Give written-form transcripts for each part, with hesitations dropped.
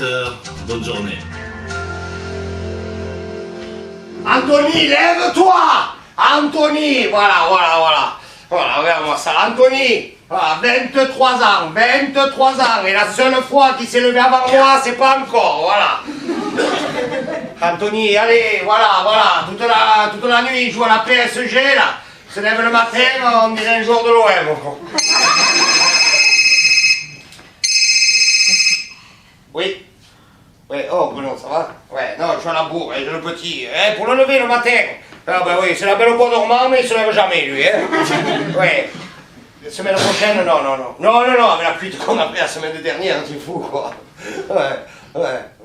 18h. Bonne journée. Anthony, lève-toi! Anthony, voilà, regarde-moi ça. Anthony, voilà, 23 ans, 23 ans, et la seule fois qu'il s'est levé avant moi, c'est pas encore, voilà. Anthony, allez, voilà, toute la nuit, il joue à la PSG, là. Il se lève le matin, on dirait un joueur de l'OM. Oui, oh Bruno, ça va? Ouais, non, je suis à la bourre, j'ai le petit. Pour le lever le matin. Ah ben oui, c'est la belle au bois dormant, mais il se lève jamais, lui, hein. Ouais. La semaine prochaine, non, avec la pluie qu'on a pris la semaine dernière, c'est fou, quoi. Ouais.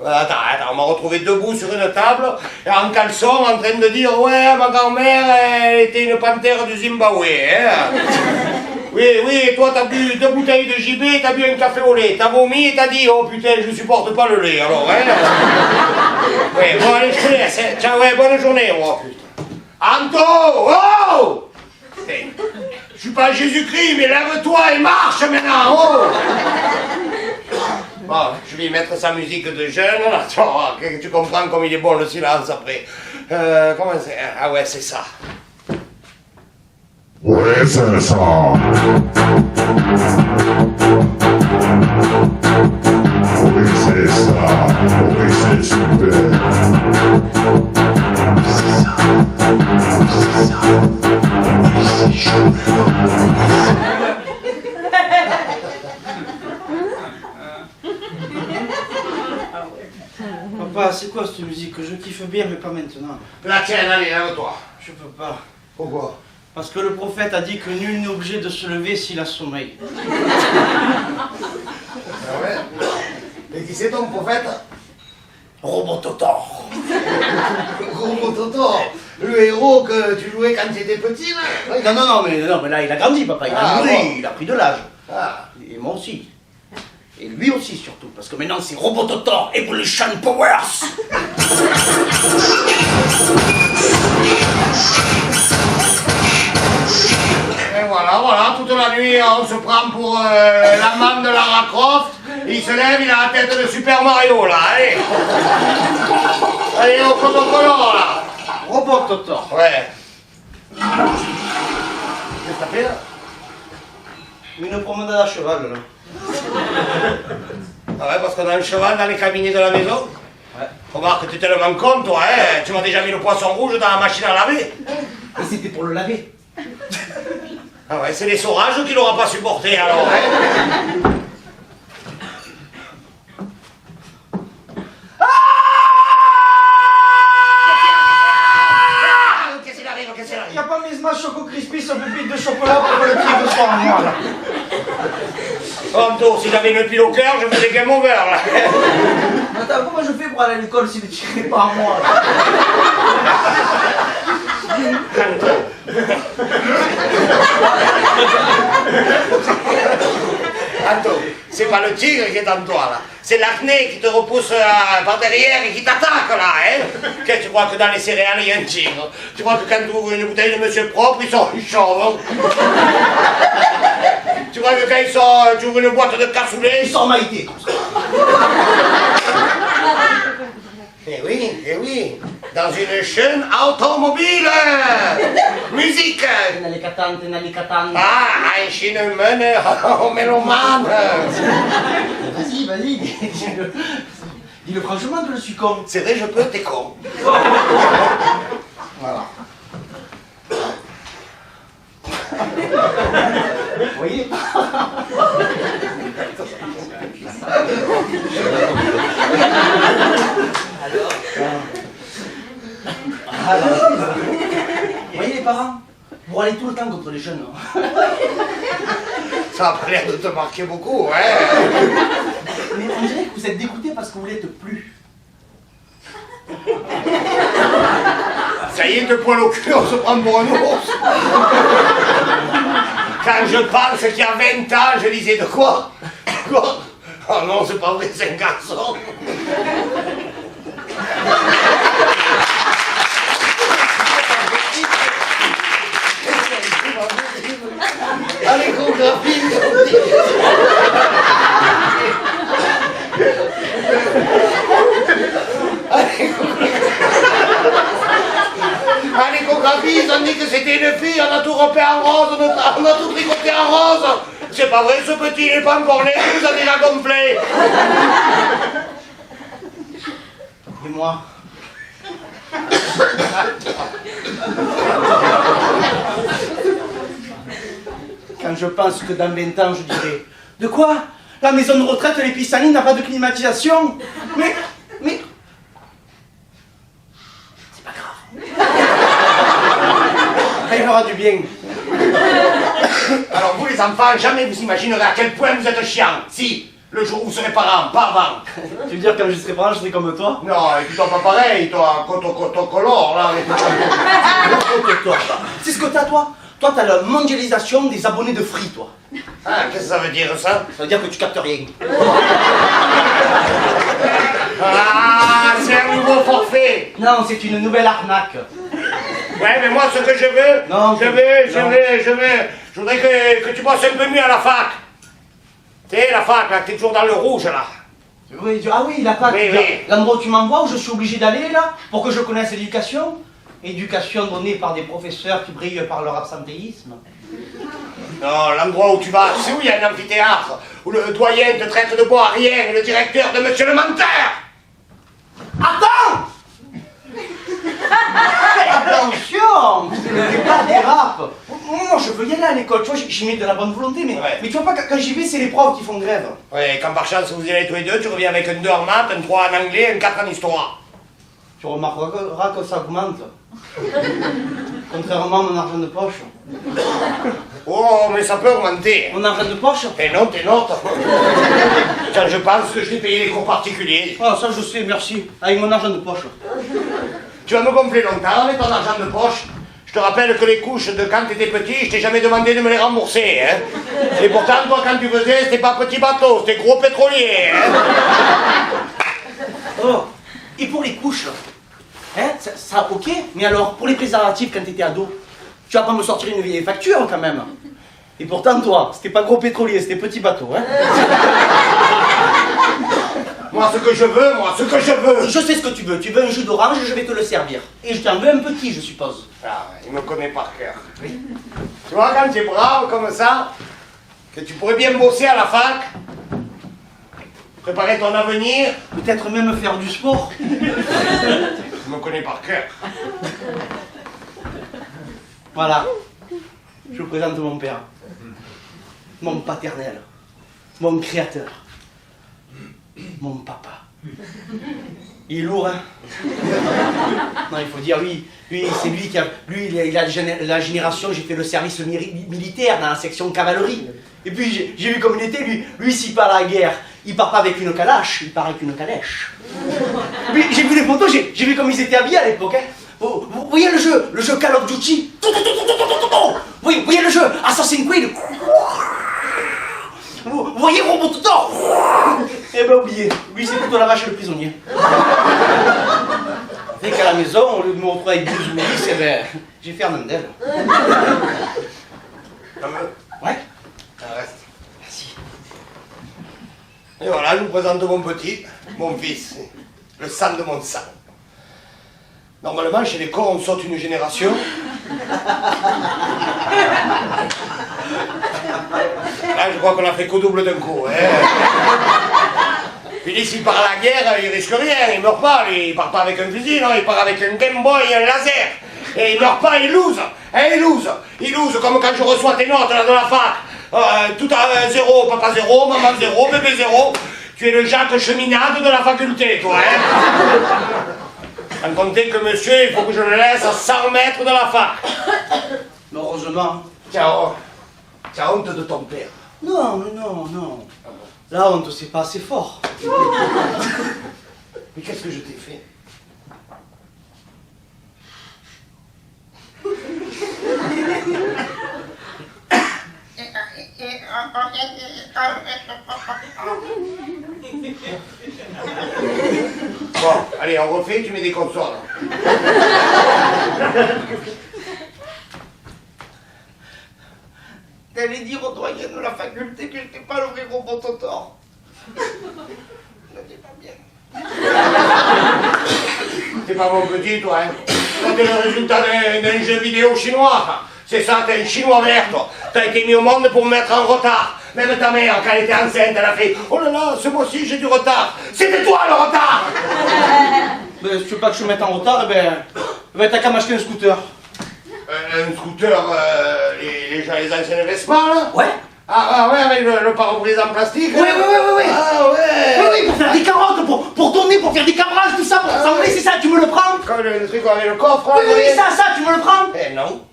Attends, on m'a retrouvé debout sur une table, en caleçon, en train de dire, ouais, ma grand-mère, elle était une panthère du Zimbabwe, hein. Oui, et toi, t'as bu 2 bouteilles de JB, t'as bu un café au lait, t'as vomi et t'as dit, oh putain, je supporte pas le lait, alors, hein. Ouais, bon, allez, je te laisse, hein. Ciao, ouais, bonne journée, moi, putain. Anto, oh! Je suis pas Jésus-Christ, mais lève-toi et marche maintenant, oh! Bon, je vais mettre sa musique de jeune, là, tu comprends comme il est bon le silence après. Comment c'est? Ah ouais, c'est ça. Ouais, c'est ça. Oui, c'est ça. Oui, c'est super. Papa, c'est quoi cette musique? Je kiffe bien, mais pas maintenant. La tienne, allez, lève-toi. Je peux pas. Pourquoi? Parce que le prophète a dit que nul n'est obligé de se lever s'il a sommeil. Ah ouais? Et qui c'est ton prophète? Robototor. Robototor, le héros que tu jouais quand tu étais petit, là? Non, mais là, il a grandi, papa. Il a mûri, bon. il a pris de l'âge. Ah. Et moi aussi. Et lui aussi, surtout. Parce que maintenant, c'est Robototor Evolution Powers. Et voilà, toute la nuit, on se prend pour l'amant de Lara Croft. Il se lève, il a la tête de Super Mario, là, allez. Allez, au protocolo, là. Robototor. Ouais. Qu'est-ce que t'as fait, là? Une promenade à cheval, là. Ah ouais, parce qu'on a un cheval dans les cabinets de la maison. Ouais. Remarque que tu es tellement con, toi, hein. Tu m'as déjà mis le poisson rouge dans la machine à laver. Et c'était pour le laver. Ah ouais, c'est l'essorage qu'il n'aura pas supporté, alors, hein. Qu'est-ce qu'il arrive? Il n'y a pas mis ma Choco Crispy sur une pile de chocolat pour le pied de soir, moi, là. Anto, si j'avais une pile au cœur, je faisais game over, là. Attends, comment je fais pour aller à l'école s'il ne tirait pas à moi, là? Anto, c'est pas le tigre qui est en toi, là. C'est l'acné qui te repousse par derrière et qui t'attaque, là, hein. Qu'est-ce que tu crois que dans les céréales, il y a un tigre? Tu crois que quand tu ouvres une bouteille de Monsieur Propre, ils sont chauves, hein? Tu crois que quand tu ouvres une boîte de cassoulet, Ils sont maïtés, comme ça. Eh oui, dans une chaîne automobile. Musique. Nalicatante. Ah, un Chinaman, oh, mélomane. Vas-y, dis-le franchement que je suis con. C'est vrai, je peux, t'es con. Voilà. Vous voyez? Alors, vous voyez les parents? Pour aller tout le temps contre les jeunes. Hein. Ça a pas l'air de te marquer beaucoup, hein. Mais on dirait que vous êtes dégoûté parce que vous l'êtes plus. Ça y est, de poil au cul, on se prend pour un ours. Quand je pense qu'il y a 20 ans, je disais de quoi? Oh non, c'est pas vrai, c'est un garçon. À l'échographie, photographie, ils ont dit que c'était une fille, on a tout repeint en rose, on a tout tricoté en rose. C'est pas vrai, ce petit, il est pas encore né, il nous a déjà gonflé. Et moi? Quand je pense que dans 20 ans, je dirais... De quoi? La maison de retraite, les piscines n'a pas de climatisation. Mais... C'est pas grave. Ça y fera du bien. Alors vous les enfants, jamais vous imaginerez à quel point vous êtes chiants. Si, le jour où vous serez parents, pas avant. Tu veux dire quand je serai parent, je serai comme toi? Non, et puis toi pas pareil, toi, cotocolore, là. C'est ce que t'as, toi? Toi, t'as la mondialisation des abonnés de Free, toi. Ah, qu'est-ce que ça veut dire, ça? Ça veut dire que tu captes rien. Ah, c'est un nouveau forfait. Non, c'est une nouvelle arnaque. Ouais, mais moi, ce que je veux, Non, je voudrais que tu bosses un peu mieux à la fac. Tu sais, la fac, là, t'es toujours dans le rouge, là. Oui, ah oui, la fac. Oui, oui. L'endroit où tu m'envoies, où je suis obligé d'aller, là, pour que je connaisse l'éducation. Éducation donnée par des professeurs qui brillent par leur absentéisme. Non, l'endroit où tu vas, c'est où il y a un amphithéâtre, où le doyen te traite de bon à rien et le directeur de monsieur le menteur. Attends! Attention! C'est le départ des rap. Moi, je veux y aller à l'école, tu vois, j'y mets de la bonne volonté, mais, Ouais. mais tu vois pas, quand j'y vais, c'est les profs qui font grève. Ouais, quand par chance vous y allez tous les deux, tu reviens avec un 2 en maths, un 3 en anglais, un 4 en histoire. Tu remarqueras que ça augmente. Contrairement à mon argent de poche. Oh, mais ça peut augmenter. Mon argent de poche? Tes notes. Quand je pense que je t'ai payé les cours particuliers. Ah, ça je sais, merci. Avec mon argent de poche. Tu vas me gonfler longtemps avec ton argent de poche. Je te rappelle que les couches de quand t'étais petit, je t'ai jamais demandé de me les rembourser, hein. Et pourtant, toi, quand tu faisais, c'était pas petit bateau, c'était gros pétrolier, hein. Oh, et pour les couches, hein, ça ok, mais alors, pour les préservatifs quand t'étais ado, tu vas pas me sortir une vieille facture quand même. Et pourtant, toi, c'était pas gros pétrolier, c'était petit bateau, hein. Moi, ce que je veux. Je sais ce que tu veux un jus d'orange, je vais te le servir. Et je t'en veux un petit, je suppose. Ah, il me connaît par cœur. Oui. Tu vois, quand tu es brave comme ça, que tu pourrais bien bosser à la fac, préparer ton avenir, Peut-être même faire du sport. il me connaît par cœur. Voilà. Je vous présente mon père. Mon paternel. Mon créateur. Mon papa. Il est lourd, hein? Non, il faut dire, lui c'est lui qui a... Lui, il a la génération, j'ai fait le service militaire dans la section cavalerie. Et puis, j'ai vu comme il était, lui s'il part à la guerre, il part pas avec une calache, il part avec une calèche. Et puis, j'ai vu les photos, j'ai vu comme ils étaient habillés à l'époque, hein? Vous voyez le jeu Call of Duty? Vous voyez le jeu Assassin's Creed? Vous voyez Robototor? Eh ben oubliez, lui c'est plutôt la vache et le prisonnier. Dès qu'à la maison, au lieu de me retrouver avec 12 ou 10, eh ben, j'ai fait Fernandel. Ouais? Reste. Merci. Et voilà, je vous présente mon petit, mon fils, le sang de mon sang. Normalement, chez les corps, on saute une génération. Là, je crois qu'on a fait qu'au double d'un coup, hein. Puis s'il part à la guerre, il risque rien, il meurt pas, lui. Il part pas avec un fusil, non, il part avec un Game Boy et un laser. Et il meurt pas, il lose. Hein, il lose, comme quand je reçois tes notes là, de la fac. Tout à 0, papa 0, maman 0, bébé 0. Tu es le Jacques Cheminade de la faculté, toi, hein. Sans compter que monsieur, il faut que je le laisse à 100 mètres de la fac. Mais heureusement. Tiens, t'as honte de ton père. Non, mais non. La honte, c'est pas assez fort. Mais qu'est-ce que je t'ai fait? Bon, allez, on refait, tu mets des consoles. T'allais dire au doyen de la faculté que j'étais pas le vrai gros Robototor. C'était pas bien. T'es pas mon petit, toi, hein? Toi, t'es le résultat d'un jeu vidéo chinois. C'est ça, t'es un chinois vert, toi. T'as été mis au monde pour me mettre en retard. Même ta mère, quand elle était enceinte, elle a fait « Oh là là, ce mois-ci, j'ai du retard. » C'était toi, le retard. Ben, si tu veux pas que je me mette en retard, ben t'as qu'à m'acheter un scooter. Un scooter, les anciens investissements, là? Ouais. Ah ouais, avec le pare-brise en plastique? Oui. Ah ouais. Oui, pour faire des carottes, pour tourner, pour faire des cabrages, tout ça, pour rassembler, c'est ça, tu me le prends? Comme le truc avec le coffre, Oui, ça, tu me le prends? Eh non.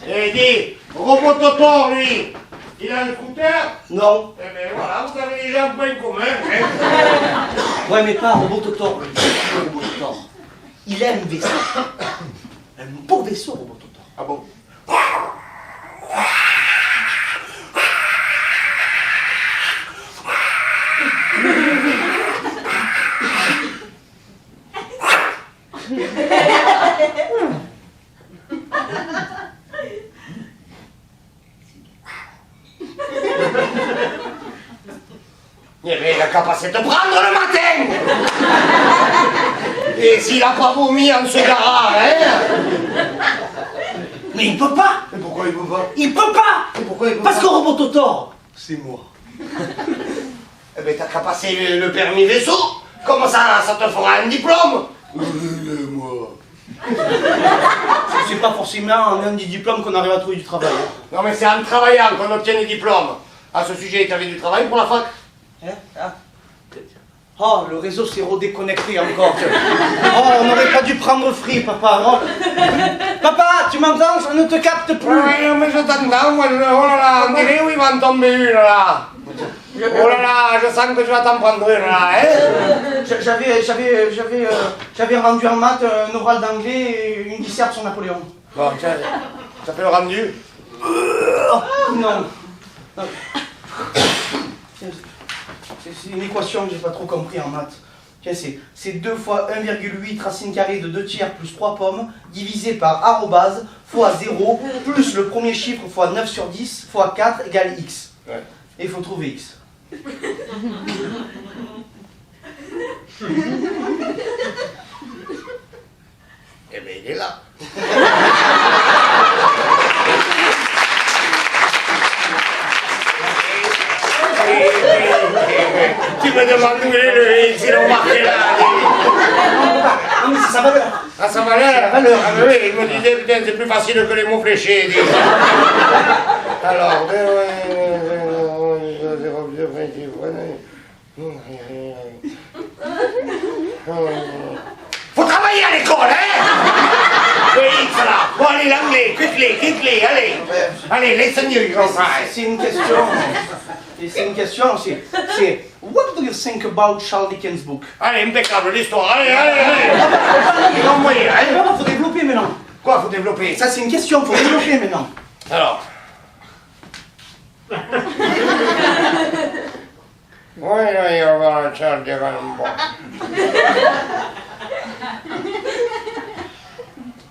Et dis, Robot Totor, lui, il a un scooter? Non. Eh ben voilà, vous avez déjà un point commun, hein. Ouais, mais pas Robot Totor. Robot Totor. Il a un vaisseau. Un beau vaisseau, Robot Totor. Ah bon? Eh bien, il a qu'à passer te prendre le matin. Et s'il a pas vomi en se garant, hein? Mais il peut pas. Et pourquoi il peut pas? Il peut pas. Et pourquoi il peut Parce pas? que Robot Totor, c'est moi. Eh bien, t'as qu'à passer le permis vaisseau. Comme ça te fera un diplôme. Moi. C'est pas forcément en un des diplômes qu'on arrive à trouver du travail. Hein. Non, mais c'est en travaillant qu'on obtient les diplômes. À ce sujet, t'avais du travail pour la fac? Oh, le réseau s'est redéconnecté encore. Oh, on n'aurait pas dû prendre free, papa. Oh. Papa, tu m'entends? Je ne te capte plus. Oui, mais je t'entends, moi. Oh là là, on dirait où il va en tomber une, là. Oh là là, je sens que tu vas t'en prendre une, là, hein. J'avais rendu en maths un oral d'anglais et une disserte sur Napoléon. Bon, tiens, ça fait le rendu? Non. C'est une équation que j'ai pas trop compris en maths. Tiens, c'est 2 fois 1,8 racine carrée de 2 tiers plus 3 pommes divisé par arrobase fois 0 plus le premier chiffre fois 9 sur 10 fois 4 égale x. Ouais. Et il faut trouver x. Eh bien, il est là. Tu me demandes où il est le X, il est marqué là. Non mais c'est sa valeur. Ah, sa valeur? C'est la valeur. Ah, oui, il me disait, putain, c'est plus facile que les mots fléchés. Alors, faut travailler à l'école, hein? Le X là. Bon, allez, l'anglais, quickly, allez. Allez, listen you, you're right. C'est une question. C'est une question, c'est what do you think about Charles Dickens' book? Allez, impeccable, l'histoire, allez. Envoyez, hein? Non, faut développer maintenant. Quoi, faut développer? Ça c'est une question, faut développer maintenant. Alors. Oui, il va voir un Charles Dickens.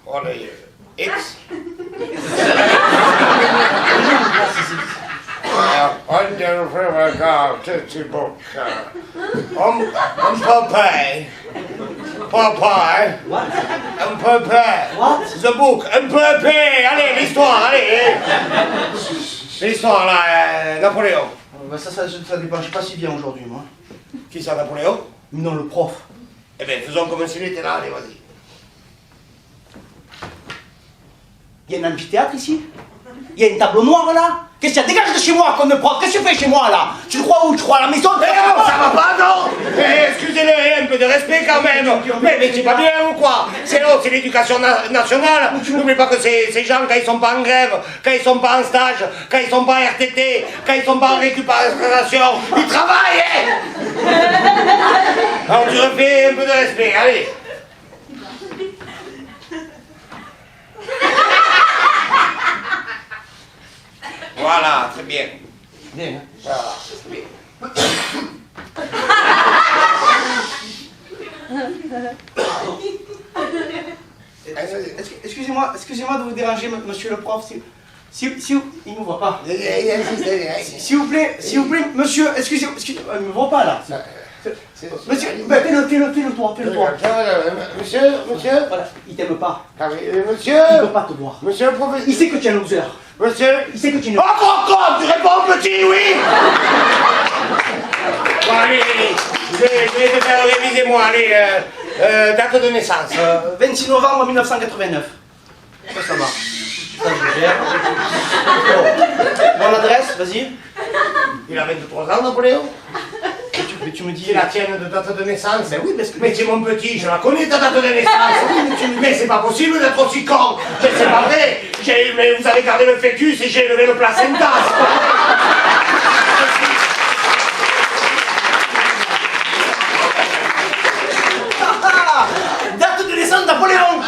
Oh, là, X. On dirait vraiment grave, petit book. Un Popeye. Popeye. What? Un Popeye. What? The book. Un Popeye. Allez, l'histoire, allez. L'histoire, là, Napoléon. Bah ça dépend pas si bien aujourd'hui, moi. Qui ça, Napoléon? Non, le prof. Eh bien, faisons comme s'il était là, allez, vas-y. Il y a un amphithéâtre ici? Il y a une tableau noir là? Qu'est-ce qu'il y a? Dégage de chez moi comme prof! Qu'est-ce que tu fais chez moi là? Tu crois où? Tu crois à la maison? Eh non, ça va pas, non? Eh, excusez-le, un peu de respect quand même. Mais c'est pas bien ou quoi? C'est l'éducation nationale. N'oublie pas que ces gens, quand ils sont pas en grève, quand ils sont pas en stage, quand ils sont pas en RTT, quand ils sont pas en récupération, ils travaillent, hein? Alors tu refais un peu de respect, allez. Voilà, très bien. Bien. Voilà, très bien. Excusez-moi de vous déranger, monsieur le prof. Il ne me voit pas. S'il vous plaît, monsieur, excusez-moi, il ne me voit pas là. Monsieur, fais-le toi. Monsieur. Voilà, il t'aime pas. Ah oui, Il monsieur. peut pas te voir. Monsieur le professeur. Il sait que tu es un loser. Monsieur. Il sait que tu es Oh, con, tu réponds petit, oui. Bon, allez. Je vais te faire réviser moi, allez. Date de naissance. 26 novembre 1989. Ça va. Ça, je gère. Bon, mon adresse, vas-y. Il a 23 ans, Napoléon. Mais tu me dis... C'est la tienne de date de naissance. Ben oui, parce que... Mais tu es mon petit, je la connais ta date de naissance. Mais c'est pas possible d'être aussi con. C'est pas vrai. Mais vous avez gardé le fœtus et j'ai élevé le placenta. Date de naissance de Napoléon.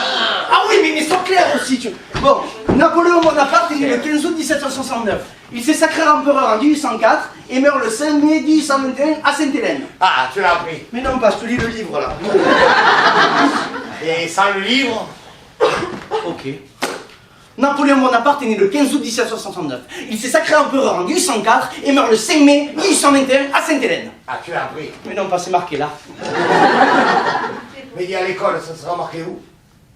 Ah oui, mais sois clair aussi. Bon, Napoléon Bonaparte est né le 15 août 1769. Il s'est sacré empereur en 1804 et meurt le 5 mai 1821 à Sainte-Hélène. Ah, tu l'as appris. Mais non, pas, je te lis le livre là. Et sans le livre? Ok. Napoléon Bonaparte est né le 15 août 1769. Il s'est sacré empereur en 1804 et meurt le 5 mai 1821 à Sainte-Hélène. Ah, tu l'as appris. Mais non, pas, c'est marqué là. Mais il est à l'école, ça sera marqué où?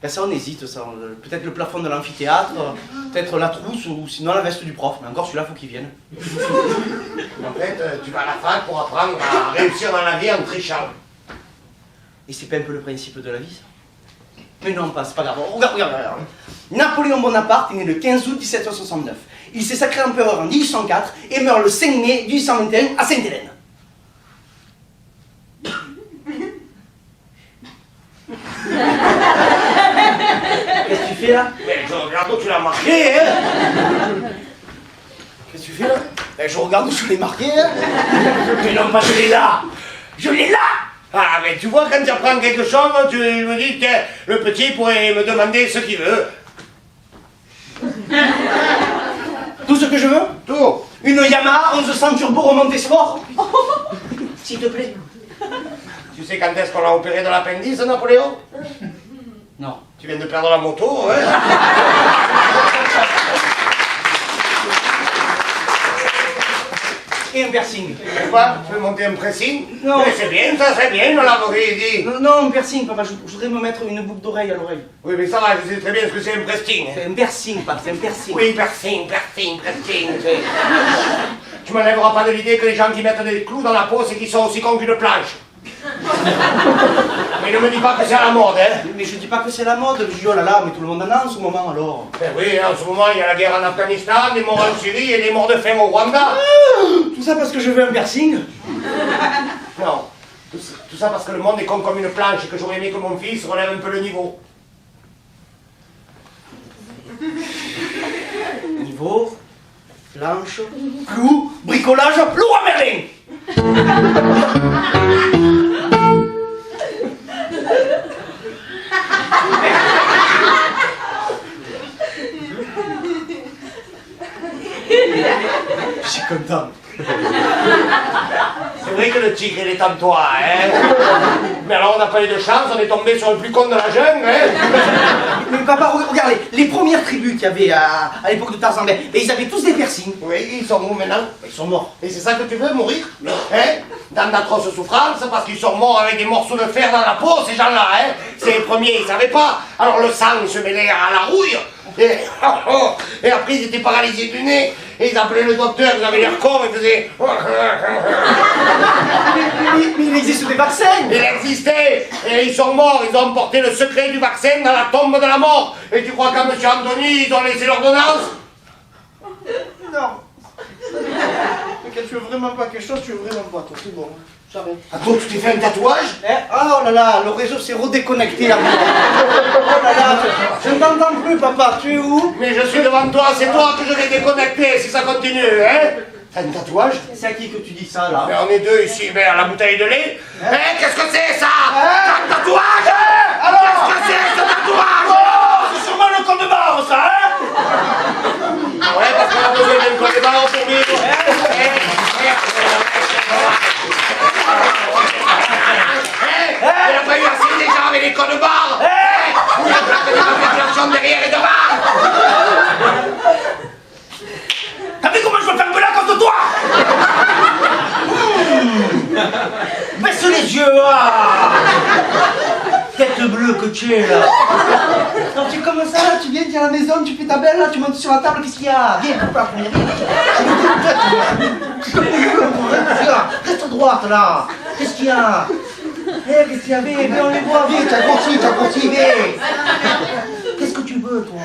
Ben ça, on hésite, ça. Peut-être le plafond de l'amphithéâtre, peut-être la trousse ou sinon la veste du prof. Mais encore celui-là, faut qu'il vienne. En fait, tu vas à la fac pour apprendre à réussir dans la vie en trichant. Et c'est pas un peu le principe de la vie, ça? Mais non, pas, c'est pas grave. Regarde. Napoléon Bonaparte est né le 15 août 1769. Il s'est sacré empereur en 1804 et meurt le 5 mai 1821 à Sainte-Hélène. Qu'est-ce que tu fais là? Mais je regarde où tu l'as marqué, hein? Qu'est-ce que tu fais là? Ben, je regarde où je l'ai marqué, hein? Mais non, pas, je l'ai là! Je l'ai là! Ah, mais tu vois, quand tu apprends quelque chose, tu me dis que le petit pourrait me demander ce qu'il veut. Tout ce que je veux? Tout. Une Yamaha 1100 turbo remontée sport? S'il te plaît. Tu sais quand est-ce qu'on l'a opéré de l'appendice, Napoléon? Non. Tu viens de perdre la moto, hein? Et un piercing. Quoi? Tu veux monter un pressing? Non. Mais c'est bien, ça, c'est bien, on l'avait dit. Non, un piercing, papa, je voudrais me mettre une boucle d'oreille à l'oreille. Oui, mais ça va, je sais très bien ce que c'est un pressing. C'est un piercing, papa, c'est un piercing. Oui, pressing. Tu m'enlèveras pas de l'idée que les gens qui mettent des clous dans la peau, c'est qu'ils sont aussi cons qu'une planche. Mais ne me dis pas que c'est à la mode, hein? Mais je dis pas que c'est la mode, je dis oh là là, mais tout le monde en a en ce moment alors. Ben oui, en ce moment, il y a la guerre en Afghanistan, des morts en Syrie et des morts de faim au Rwanda. Tout ça parce que je veux un piercing? Non, tout ça parce que le monde est con comme une planche et que j'aurais aimé que mon fils relève un peu le niveau. Niveau, planche, clou, bricolage, Leroy Merlin. Je suis content. C'est vrai que le tigre, il est en toi, hein? Mais alors, on n'a pas eu de chance, on est tombé sur le plus con de la jungle, hein? Mais papa, regarde, les premières tribus qu'il y avait à l'époque de Tarzan, ben, ils avaient tous des piercings. Oui, ils sont où maintenant? Ils sont morts. Et c'est ça que tu veux, mourir? Hein? Dans d'atroces souffrances, parce qu'ils sont morts avec des morceaux de fer dans la peau, ces gens-là, hein? C'est les premiers, ils savaient pas. Alors le sang, il se mêlait à la rouille. Et après, ils étaient paralysés du nez. Et ils appelaient le docteur, ils avaient l'air cons, ils faisaient... Mais il existe des vaccins. Il existait. Et ils sont morts, ils ont emporté le secret du vaccin dans la tombe de la mort. Et tu crois qu'à M. Anthony, ils ont laissé l'ordonnance? Non. Mais quand tu veux vraiment pas quelque chose, tu veux vraiment pas, toi, c'est bon. J'arrête. Ah, toi, tu t'es fait un tatouage? Oh là là, le réseau s'est redéconnecté là. Oh là là, je ne t'entends plus, papa, tu es où? Mais je suis devant toi, c'est toi que je vais déconnecter si ça continue, hein? T'as un tatouage? C'est à qui que tu dis ça, là? Mais on est deux ici, vers la bouteille de lait. Hein? Qu'est-ce que c'est ça? Hein? Un tatouage? Alors? Qu'est-ce que c'est ce tatouage? Oh, c'est sûrement le code de barre, ça, hein? Ouais, parce qu'on a besoin d'un code de barre pour vivre. Il n'y a pas eu assez des gens avec les codes de barre. Il y a plein de manipulations derrière et devant. T'as vu comment je me fais engueuler à cause de toi? Mais ce Ah tête bleue que tu es là. Non, tu es comme ça, là, tu viens, tu es à la maison, tu fais ta belle, là, tu montes sur la table, qu'est-ce qu'il y a? Viens, papa, reste droite, là. Qu'est-ce qu'il y a? Qu'est-ce qu'il y a? Viens, on les voit, viens, t'as grossi, viens. Qu'est-ce que tu veux, toi?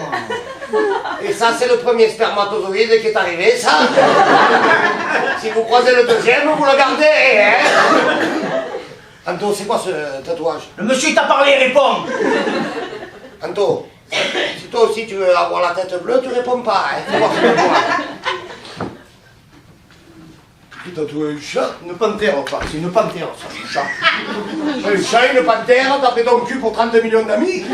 Et ça, c'est le premier spermatozoïde qui est arrivé, ça. Si vous croisez le deuxième, vous le gardez, hein. Anto, c'est quoi ce tatouage? Le monsieur, il t'a parlé, réponds. Anto, si toi aussi tu veux avoir la tête bleue, tu réponds pas, hein. Faut voir ce que tu vois. Tu tatoues un chat? Une panthère, quoi. C'est une panthère, ça, un chat. Un chat, une panthère, t'as fait ton cul pour 30 millions d'amis?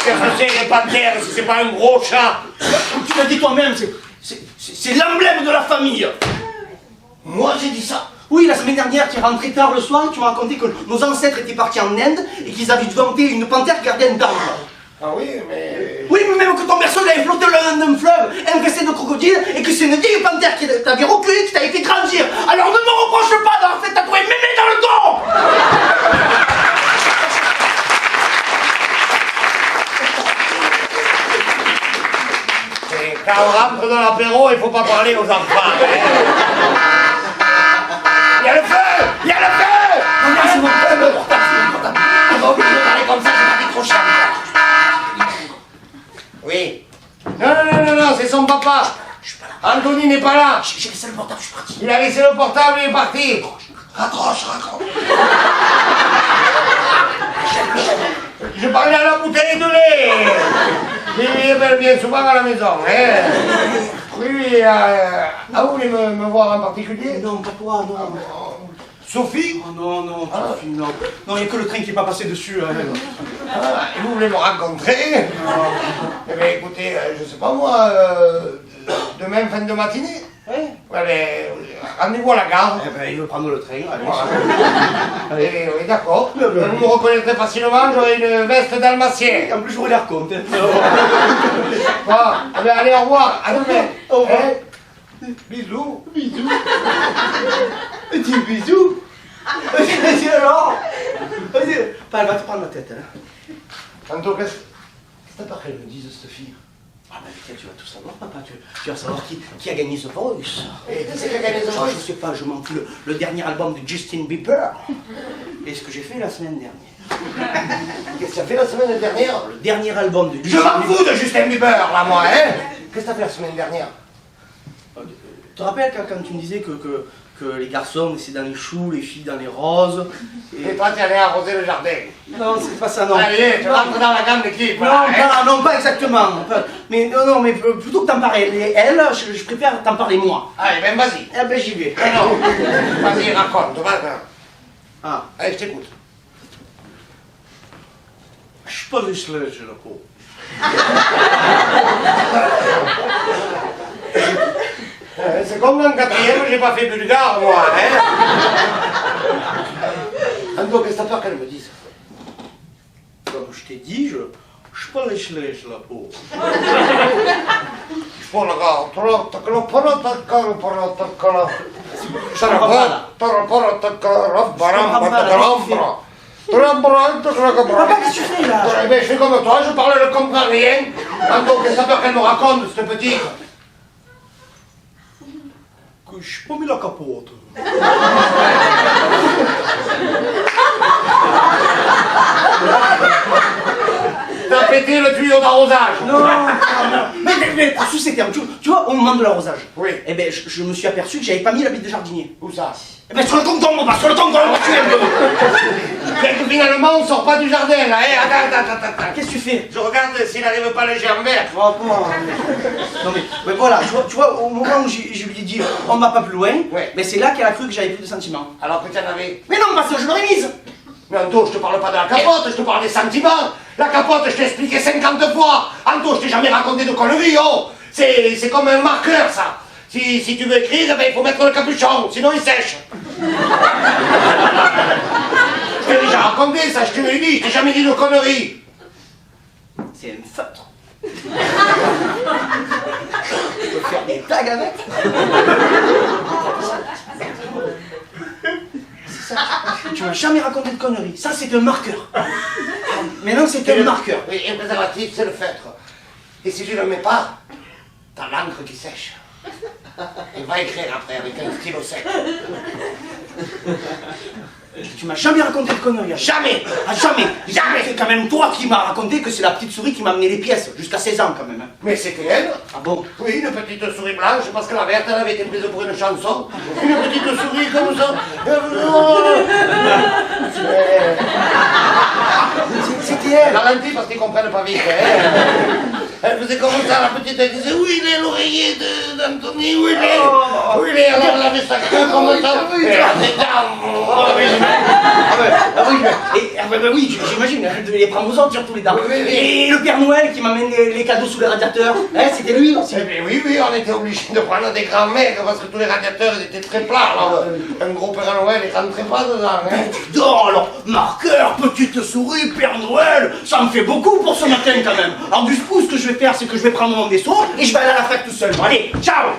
Qu'est-ce que c'est, les panthères, si c'est pas un gros chat? Tu l'as dit toi-même, c'est l'emblème de la famille. Moi, j'ai dit ça. Oui, la semaine dernière, tu es rentré tard le soir et tu m'as raconté que nos ancêtres étaient partis en Inde et qu'ils avaient inventé une panthère gardienne d'âme. Ah oui, mais... Oui, mais même que ton berceau avait flotté le long d'un fleuve infesté de crocodiles et que c'est une vieille panthère qui t'avait reculé, qui t'avait fait grandir. Alors ne me reproche pas d'avoir fait tatouer mémé dans le dos. Et quand on rentre dans l'apéro, il faut pas parler aux enfants, hein. Il y a le feu! Il y a le feu! Non, c'est mon feu, le portable. On va oublier de parler comme ça, je vais décrocher encore. Oui. Non, c'est son papa. Je suis pas là. Anthony n'est pas là. J'ai laissé le portable, je suis parti. Il a laissé le portable, il est parti. Raccroche. Je parlais à la bouteille de lait. Il vient souvent à la maison, hein. Oui, vous voulez me voir en particulier? Non, pas toi, non. Sophie? Oh non, Sophie, non. Non, il n'y a que le train qui n'est pas passé dessus. Hein. Et vous voulez me rencontrer? Eh bien, écoutez, je sais pas moi, demain fin de matinée? Oui. Ouais, mais rendez-vous à la gare. Eh ben, il veut prendre le train, allez. Allez, oui, d'accord. Vous me reconnaîtrez facilement, j'aurai une veste dalmatienne. En plus, j'aurais l'air con. Bon, eh bien, allez, au revoir, à demain. Au revoir. Bisous. Petit bisou. Vas-y alors. Vas-y. Elle va te prendre la tête, hein. Tantôt, qu'est-ce que t'as peur qu'elle me dise, cette fille? Ah ben tiens, tu vas tout savoir, papa. Tu vas savoir qui a gagné The Voice. Et qu'est-ce qui a gagné The Je Voice? sais pas, je m'en fous. Le dernier album de Justin Bieber. Et ce que j'ai fait la semaine dernière. Qu'est-ce que t'as fait la semaine dernière? Le dernier album de Je Justin m'en fous de Justin Bieber, là, moi, hein? Qu'est-ce que t'as fait la semaine dernière? Tu te rappelles quand tu me disais que les garçons c'est dans les choux, les filles dans les roses Et toi, tu allais arroser le jardin. Non, c'est pas ça, non. Allez, tu rentres dans la gamme d'équipe. Non, pas exactement. Mais mais plutôt que t'en parler elle, je préfère t'en parler moi. Allez, ben vas-y. Eh ben j'y vais. Non, vas-y, raconte, va. Ah, Allez, je t'écoute. je suis pas Richelet, j'ai la peau. C'est comme dans le quatrième, j'ai pas fait bulgare, moi, hein. Ando, qu'est-ce que t'as peur qu'elle me dise? Comme je t'ai dit, je suis pas Richelet, j'ai la peau. Papa, qu'est-ce que tu fais là? Eh ben, je fais comme toi, je parle, je comprends rien. Ando, qu'est-ce que t'as peur qu'elle me raconte, cette petite? Que je suis pas mis la capote. T'as pété le tuyau d'arrosage. Non. Mais sous ces termes, tu vois, au moment de l'arrosage. Oui. Eh ben, je me suis aperçu que j'avais pas mis la bite de jardinier. Où ça? Eh ben, sur le concombre, pas sur le concombre, tu es un peu. C'est que finalement, on sort pas du jardin, là, hein. Attends. Qu'est-ce que tu fais? Je regarde s'il n'arrive pas le germe vert. Oh, non mais voilà, tu vois, au moment où je lui ai dit on va pas plus loin, Ouais. mais c'est là qu'elle a cru que j'avais plus de sentiments. Alors que tu en avais. Mais non, parce que je l'aurais mise. Mais Anto, je te parle pas de la capote, je te parle des sentiments. La capote, je t'ai expliqué 50 fois. Anto, je t'ai jamais raconté de conneries, oh. C'est comme un marqueur, ça. Si tu veux écrire, eh ben, il faut mettre le capuchon, sinon il sèche. Je t'ai déjà raconté ça, je te l'ai dit, je t'ai jamais dit de conneries. C'est un feutre. Je peux faire des blagues avec. C'est ça Tu m'as jamais raconté de conneries. Ça, c'est un marqueur. Maintenant, c'est un marqueur. Oui, un préservatif, c'est le feutre. Et si je ne le mets pas, t'as l'encre qui sèche. Il va écrire après avec un stylo sec. Tu m'as jamais raconté de conneries. Jamais! Ah, jamais! Jamais! C'est quand même toi qui m'as raconté que c'est la petite souris qui m'a amené les pièces, jusqu'à 16 ans quand même. Hein. Mais c'était elle? Ah bon? Oui, une petite souris blanche, parce que la verte, elle avait été prise pour une chanson. Une petite souris comme ça. C'était elle! Elle ralentit parce qu'ils comprennent pas vite. Hein. Elle faisait comme ça, la petite, elle disait où il est l'oreiller d'Anthony, où il est? Où il est? Alors elle avait sa queue comme ça. Et elle avait oui, j'imagine, elle devait les prendre aux autres surtout les dames. Oui. Et le Père Noël qui m'amène les cadeaux sous les radiateurs, hein, c'était lui aussi. Eh bien, oui, on était obligés de prendre des grands mecs parce que tous les radiateurs ils étaient très plats. Alors, un gros Père Noël, il rentrait pas dedans. Hein. Non, alors, marqueur, petite souris, Père Noël, ça me fait beaucoup pour ce matin quand même. Alors du coup, ce que je vais faire, c'est que je vais prendre mon vaisseau et je vais aller à la fête tout seul. Bon, allez, ciao!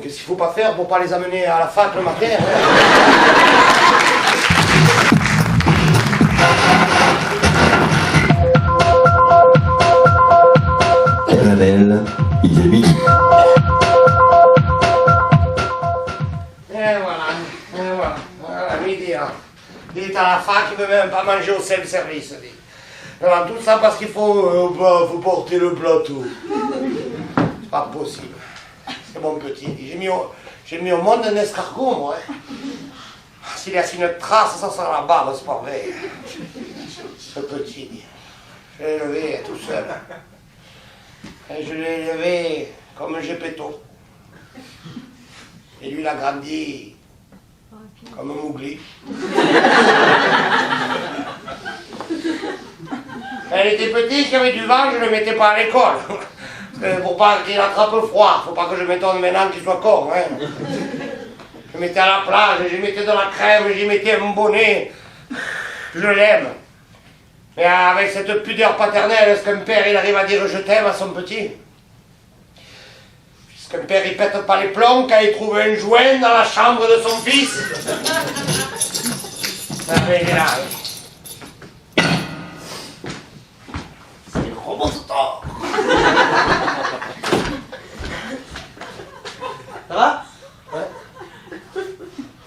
Qu'est-ce qu'il faut pas faire pour pas les amener à la fac le matin? Hein. Caramel, il est midi. Et voilà, midi. Hein. Il est à la fac, il veut même pas manger au self-service. Alors, tout ça parce qu'il faut porter le plateau. C'est pas possible. C'est mon petit. J'ai mis au monde un escargot, moi. Hein. S'il laisse une trace, ça sera la barbe, c'est pas vrai. Ce petit. Je l'ai élevé tout seul. Et je l'ai élevé comme un Gepetto. Et lui, il a grandi comme un Mowgli. Elle était petite, qu'il y avait du vent, je ne le mettais pas à l'école. Pour pas qu'il attrape le froid, faut pas que je m'étonne maintenant qu'il soit con. Hein. Je mettais à la plage, je mettais de la crème, j'y mettais un bonnet. Je l'aime. Mais avec cette pudeur paternelle, est-ce qu'un père il arrive à dire je t'aime à son petit? Puisqu'un père il pète pas les plombs quand il trouve un joint dans la chambre de son fils. Ah, mais il est là. C'est le robot tort. Ça va? Ouais.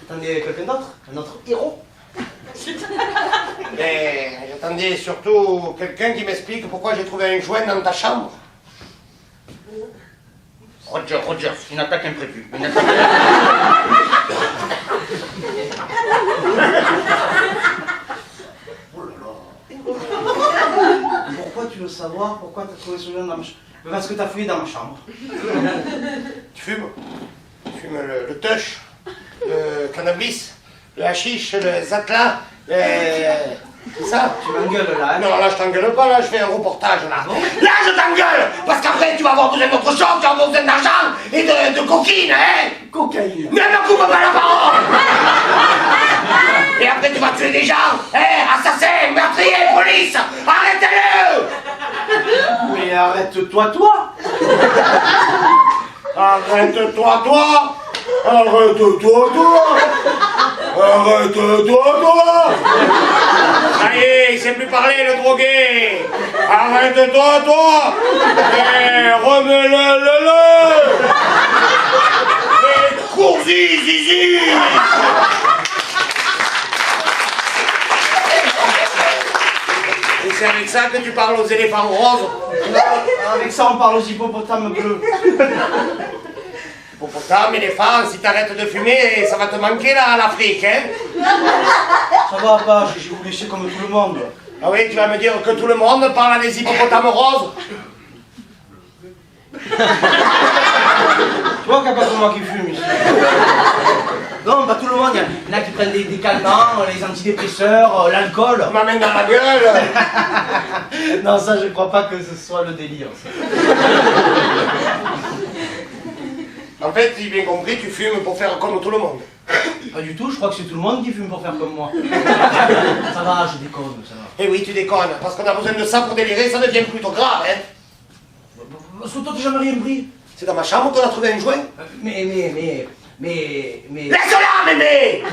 T'attendais quelqu'un d'autre? Un autre héros? Mais j'attendais surtout quelqu'un qui m'explique pourquoi j'ai trouvé un joint dans ta chambre. Roger, une attaque imprévue. Pourquoi tu veux savoir? Pourquoi t'as trouvé ce joint dans ma chambre? Parce que t'as fouillé dans ma chambre. Tu fumes? Tu fumes le tush, le cannabis, le hashish, le zatla, c'est ça? Tu m'engueules là, hein? Non, là je t'engueule pas, là je fais un reportage là. Là je t'engueule! Parce qu'après tu vas avoir besoin d'autre chose, tu vas avoir besoin d'argent et de coquine, hein? Cocaïne. Ne me coupe pas la parole! Et après tu vas tuer des gens, hein? Assassins, meurtriers, police! Arrêtez-le! Mais arrête-toi, toi! Arrête-toi, toi! Arrête-toi, toi! Arrête-toi, toi! Allez, il sait plus parler, le drogué! Arrête-toi, toi! Et remets-le! Et cours-y, zizi! Et c'est avec ça que tu parles aux éléphants roses? Avec ça, on parle aux hippopotames bleus. Hippopotame, éléphant, si t'arrêtes de fumer, ça va te manquer là, à l'Afrique, hein? Ça va pas, je vais vous laisser comme tout le monde. Ah oui, tu vas me dire que tout le monde parle à des hippopotames roses? Tu vois qu'il n'y a pas que moi qui fume ici. Non, pas tout le monde, il y en a qui prennent des calmants, les antidépresseurs, l'alcool. Tu m'amènes dans la gueule! Non, ça, je crois pas que ce soit le délire. Ça. En fait, si j'ai bien compris, tu fumes pour faire comme tout le monde. Pas du tout, je crois que c'est tout le monde qui fume pour faire comme moi. Ça va, je déconne, ça va. Eh oui, tu déconnes, parce qu'on a besoin de ça pour délirer, ça devient plutôt grave, hein? Parce que toi, t'as jamais rien pris. C'est dans ma chambre qu'on a trouvé un joint. Mais... Laisse-la, mémé.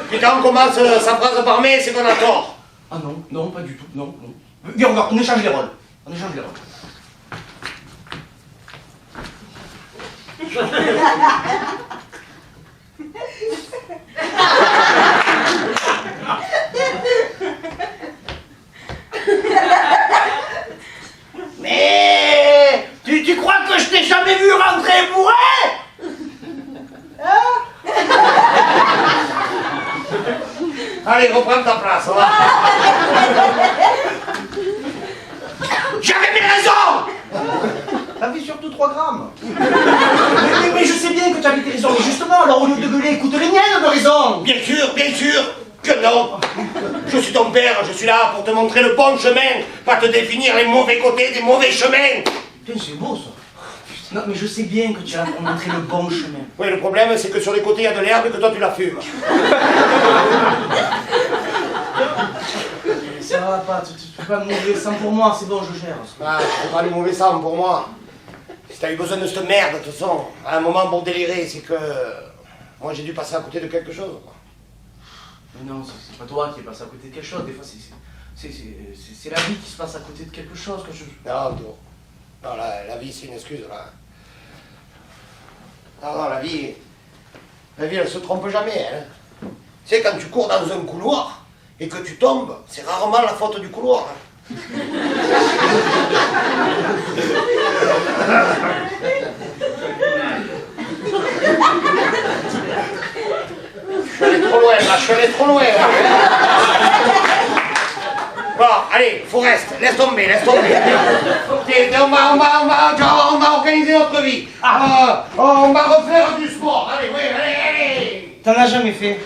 Puis quand on commence sa phrase par mais, c'est qu'on a tort. Ah non, non, pas du tout, non, non. Viens, on échange les rôles. On échange les rôles. Mais tu crois que je t'ai jamais vu rentrer bourré? Allez, reprends ta place, ça va. J'avais mes raisons. T'avais surtout 3 grammes. Mais je sais bien que tu avais tes raisons. Mais justement, alors au lieu de gueuler, écoute les miennes de raison. Bien sûr que non. Je suis ton père, je suis là pour te montrer le bon chemin, pas te définir les mauvais côtés des mauvais chemins. Putain, c'est beau ça. Non, mais je sais bien que tu es là pour montrer le bon chemin. Oui, le problème, c'est que sur les côtés, il y a de l'herbe et que toi, tu la fumes. Ça va pas, tu fais pas de mauvais sang pour moi, c'est bon, je gère. Ah, tu fais pas le mauvais sang pour moi. Si t'as eu besoin de cette merde, de toute façon, à un moment pour délirer, c'est que... Moi, j'ai dû passer à côté de quelque chose, quoi. Mais non, c'est pas toi qui es passé à côté de quelque chose, des fois c'est la vie qui se passe à côté de quelque chose que je... Non, la vie, c'est une excuse, là. Non, la vie, elle se trompe jamais, hein. Tu sais, quand tu cours dans un couloir et que tu tombes, c'est rarement la faute du couloir. Hein. Je suis allé trop loin, là, je suis allé trop loin. Bon, allez, Forest, laisse tomber. On va organiser notre vie. On va refaire du sport. Allez, oui, allez. T'en as jamais fait?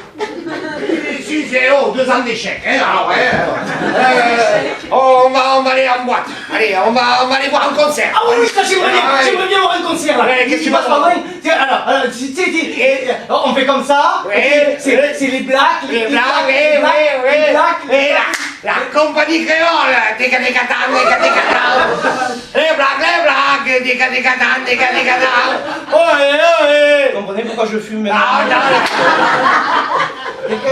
Si, c'est 2 ans d'échec. Hein, alors, on va aller en boîte. Allez, on va aller voir un concert. Ah oui, ça j'aimerais bien voir un concert là. Ouais, qu'est-ce que tu passes vas par loin? Alors, on fait comme ça. Oui, c'est les blacks, les blacks, et la compagnie créole, les blacks, Vous comprenez pourquoi je fume maintenant? Ok.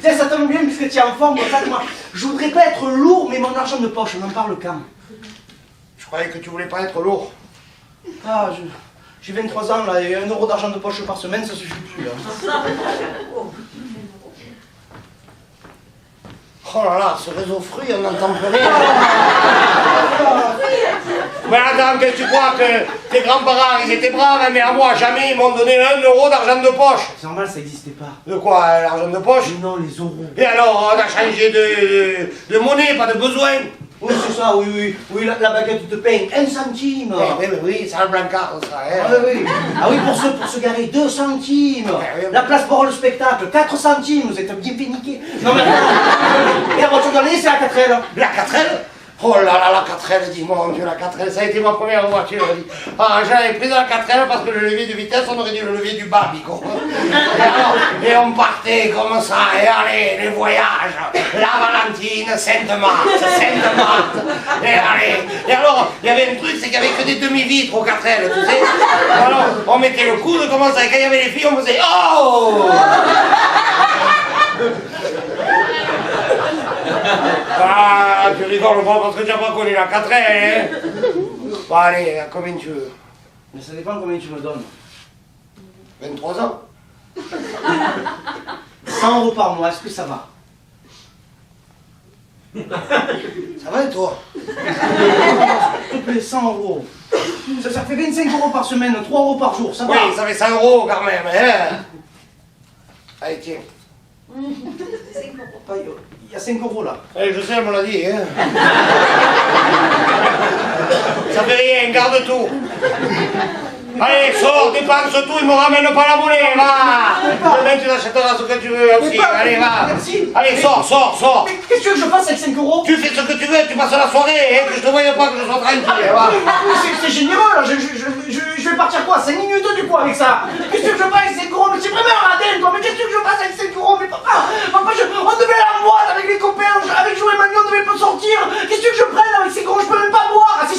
Tiens, ça tombe bien puisque tu es en forme. Pour ça, moi, je voudrais pas être lourd, mais mon argent de poche, on en parle quand? Je croyais que tu voulais pas être lourd. Ah, j'ai 23 ans là, et 1 euro d'argent de poche par semaine, ça suffit plus là. Oh là là, ce réseau fruit, on n'entend plus rien. Mais attends, que tu crois que tes grands-parents, ils étaient braves, mais à moi, jamais ils m'ont donné 1 euro d'argent de poche. C'est normal, ça n'existait pas. De quoi, l'argent de poche? Non, les euros. Et alors, on a changé de monnaie, pas de besoin. Oui, c'est ça, oui, la baguette de pain, 1 centime. Oui, c'est un blancard, ça. Hein. Ah oui, pour se garer, 2 centimes. La place pour le spectacle, 4 centimes, vous êtes bien péniqués. Non mais attends, et la voiture de l'année, c'est la 4L. La 4L? Oh là là, la 4L, dis mon Dieu, la 4L, ça a été ma première voiture. Ah, j'avais pris la 4L parce que le levier de vitesse, on aurait dû le levier du bas, bico. Et on partait comme ça, et allez, les voyages, la Valentine, Sainte-Marthe, et allez. Et alors, il y avait un truc, c'est qu'il n'y avait que des demi-vitres aux 4L, tu sais. Alors, on mettait le coude comme ça, et quand il y avait les filles, on faisait oh! Ah, tu rigoles pas parce que tu n'as pas connu la 4L, hein? Bon, allez, combien tu veux? Mais ça dépend combien tu me donnes. 23 ans? 100 euros par mois, est-ce que ça va? Ça va et toi? S'il te plaît, 100 euros. Ça fait 25 euros par semaine, 3 euros par jour, ça va? Oui, ça fait 100 euros quand même, hein? Allez, tiens. Il y a 5 euros là. Allez, je sais, elle me l'a dit, hein? Ça fait rien, garde tout. Allez, sors, dépense tout, il me ramène pas la monnaie, va! Demain, tu achèteras ce que tu veux aussi, allez, va! Merci. Allez, sors! Mais qu'est-ce que tu veux que je fasse avec 5 euros? Tu fais ce que tu veux, tu passes la soirée, hein, que je te voyais pas, que je sois tranquille, va! C'est généreux là, je vais partir quoi? 5 minutes du coup avec ça? Qu'est-ce que je fasse avec 5 euros? Mais c'est vraiment un radin toi, mais qu'est-ce que je fasse avec 5 euros? Mais papa, on devait aller en boîte avec les copains, avec Joe et Manu, on devait pas sortir! Qu'est-ce que je prenne avec 5 euros? Je peux même pas boire! Ah si,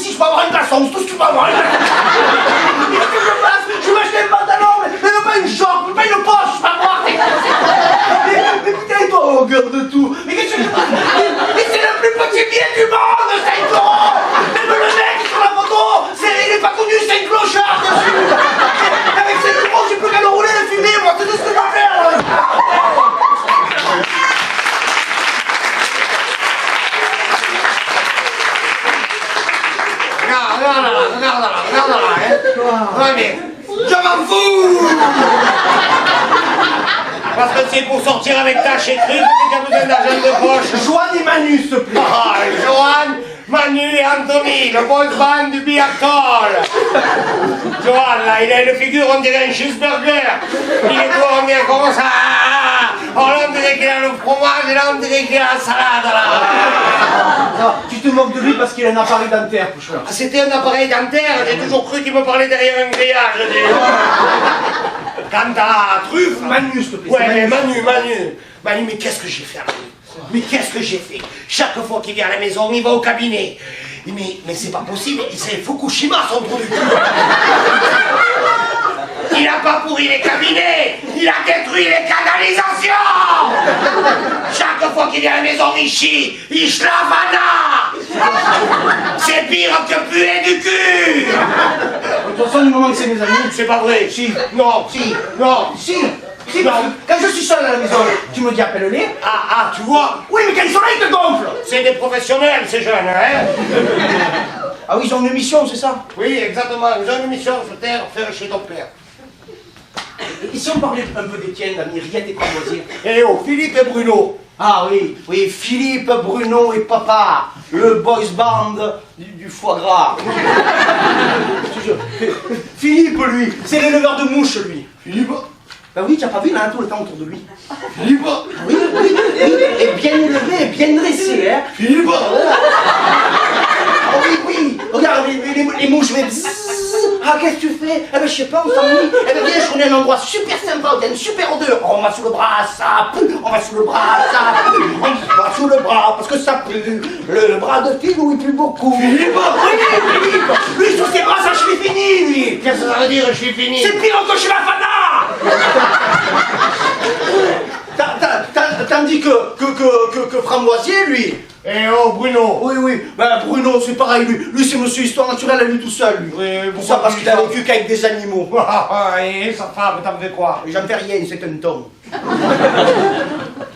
pantalon, c'est tout ce que tu vas voir. Qu'est-ce que je fasse? Je vais m'acheter un pantalon, mais pas une jambe, pas une poche, je vais voir. Mais putain, toi, on regarde tout. Mais qu'est-ce que je fasse? Mais c'est le plus petit billet du monde, 5 euros. Même le mec sur la photo, il est pas connu, c'est une clochard dessus. Avec 5 euros, j'ai plus qu'à le rouler, le fumer, moi, c'est tout ce que je vais faire. Regarde là, hein. Ouais, mais je m'en fous. Parce que c'est pour sortir avec ta chez Truc que t'as besoin d'argent de poche. Joanne et Manu, s'il te plaît. Ah, Joanne, Manu et Anthony, le boys band du Biatol. Joanne, là, il a une figure, on dirait un cheeseburger. Il est quoi, on dirait comment ça? Oh, là, on dirait qu'il a le fromage, et là, on dirait qu'il a la salade, là. Ah, tu te moques de lui parce qu'il a un appareil dentaire, Pouchard. Ah, c'était un appareil dentaire, j'ai toujours cru qu'il me parlait derrière un grillage. Quant à Truffe... Manu, s'il te plaît. Ouais, mais Manu, mais qu'est-ce que j'ai fait à Manu? Mais qu'est-ce que j'ai fait? Chaque fois qu'il vient à la maison, il va au cabinet. Mais c'est pas possible, c'est Fukushima, son trou du cul. Il n'a pas pourri les cabinets, il a détruit les canalisations. Chaque fois qu'il vient à la maison, il chie, il schlavana. C'est pire que puer du cul. De toute façon, du moment que c'est mes amis, C'est pas vrai. Si. Non. Non. Si, parce que quand je suis seul à la maison, tu me dis appelle-les. Ah, tu vois, Oui, mais quand ils sont là, ils te gonflent. c'est des professionnels, ces jeunes, hein. Ah oui, ils ont une émission, c'est ça? Oui, exactement. Ils ont une mission sur Terre, faire chez ton père. Et si on parlait un peu des tiennes, d'amis, Riette et Courvoisier? Eh oh, Philippe et Bruno. Ah oui, Philippe, Bruno et Papa, le boys band du foie gras. Je te jure. Philippe, lui, c'est l'éleveur de mouches, lui. Philippe. Ben oui, tu n'as pas vu, il a tout le temps autour de lui. Philippe. Oui, et bien élevé, bien dressé, hein. Philippe. Ah oui, regarde les mouches, mais bzzz. Ah, qu'est-ce que tu fais? Eh ben, je sais pas, on s'ennuie. Eh ben, viens, je connais un endroit super sympa, où il y a une super odeur. Oh, on va sous le bras, ça pue. On va sous le bras, ça pue. On va sous le bras, parce que ça pue. Le bras de Philou, il pue beaucoup. Philippe. Oui, Philippe. Lui, sous ses bras, ça, je suis fini, lui. Qu'est-ce que ça veut dire, je suis fini? C'est pire que chez la Fana. Tandis que Framboisier, lui. Eh oh, Bruno. Oui, ben Bruno, c'est pareil, lui c'est monsieur histoire naturelle à lui tout seul, lui. Oui, tout pourquoi ça parce tu qu'il a dis ça? vécu qu'avec des animaux. Et sa femme, t'en fais quoi? J'en fais rien, c'est un ton.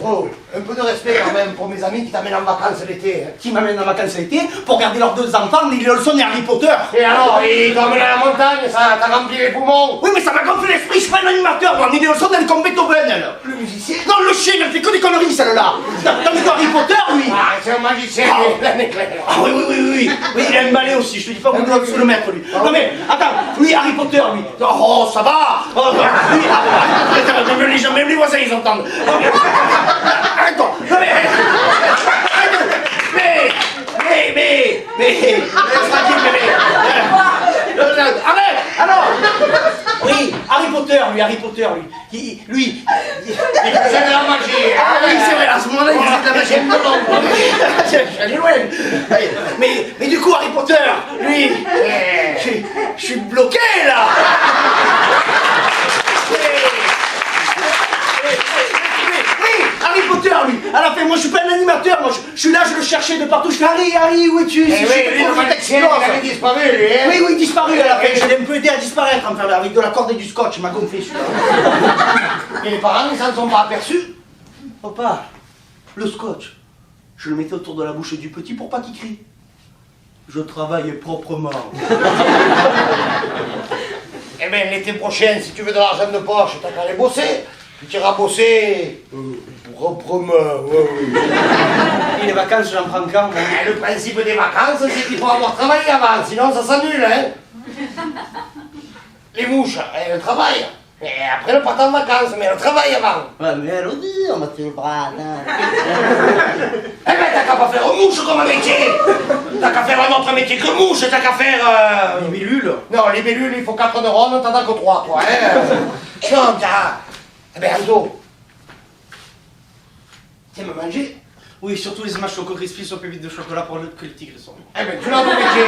Oh, un peu de respect quand même pour mes amis qui t'amènent en vacances l'été. Hein. Qui m'amène en vacances l'été pour garder leurs deux enfants, Lily Olson et Harry Potter. Et alors, ils t'emmènent à la montagne, ça t'a rempli les poumons. Oui, mais ça m'a gonflé l'esprit, je suis pas un animateur, moi. Lily Olson, elle est comme Beethoven, elle. Le musicien. Non, le chien, elle fait que des conneries, celle-là. Tandis que Harry Potter, lui. Ah, c'est un magicien, l'année claire. Ah oui, il a un balai aussi, je te dis pas qu'on doit se le mettre, lui. Non mais, attends, lui, Harry Potter, lui. Oh, ça va. Oh, lui, même les voisins, ils entendent. Attends, non mais... Arrête. Alors. Oui, Harry Potter, lui. Lui. C'est de la magie. Ah oui, c'est vrai, à ce moment-là, il faisait de la magie. Je suis allé loin. Mais du coup, Harry Potter, lui, je suis bloqué, là. Oui, Harry Potter, lui. À la fin, moi, je suis pas un animateur, moi, je suis là, je le cherchais de partout. Je fais Harry, où es-tu? Eh oui, lui, le magicien, il avait disparu, lui, hein. Oui, disparu à la fin. Je l'ai un peu aidé à disparaître, enfin, avec de la corde et du scotch. Il m'a gonflé, celui-là. Et les parents, ils s'en sont pas aperçus. Papa, le scotch, je le mettais autour de la bouche du petit pour pas qu'il crie. Je travaille proprement. Eh bien, l'été prochain, si tu veux de l'argent de poche, t'as qu'à aller bosser. Tu iras bosser proprement, ouais. Et les vacances, j'en prends quand? Le principe des vacances, c'est qu'il faut avoir travaillé avant, sinon ça s'annule, hein. Les mouches, elles travaillent. Et après, elles partent en vacances, mais elles travaillent avant. Ouais, mais elle dit, on m'a tiré le bras, là. Eh ben, t'as qu'à pas faire mouche comme métier. T'as qu'à faire un autre métier que mouche, t'as qu'à faire... Les bellules. Non, les bellules, il faut 4 neurones, t'en as que 3, toi, hein. Non, t'as... Eh ben, Aldo, tu me manger? Oui, surtout les images Choco Crispy sur pépites de chocolat pour que le tigre sont. Eh ben, tu l'as ton métier.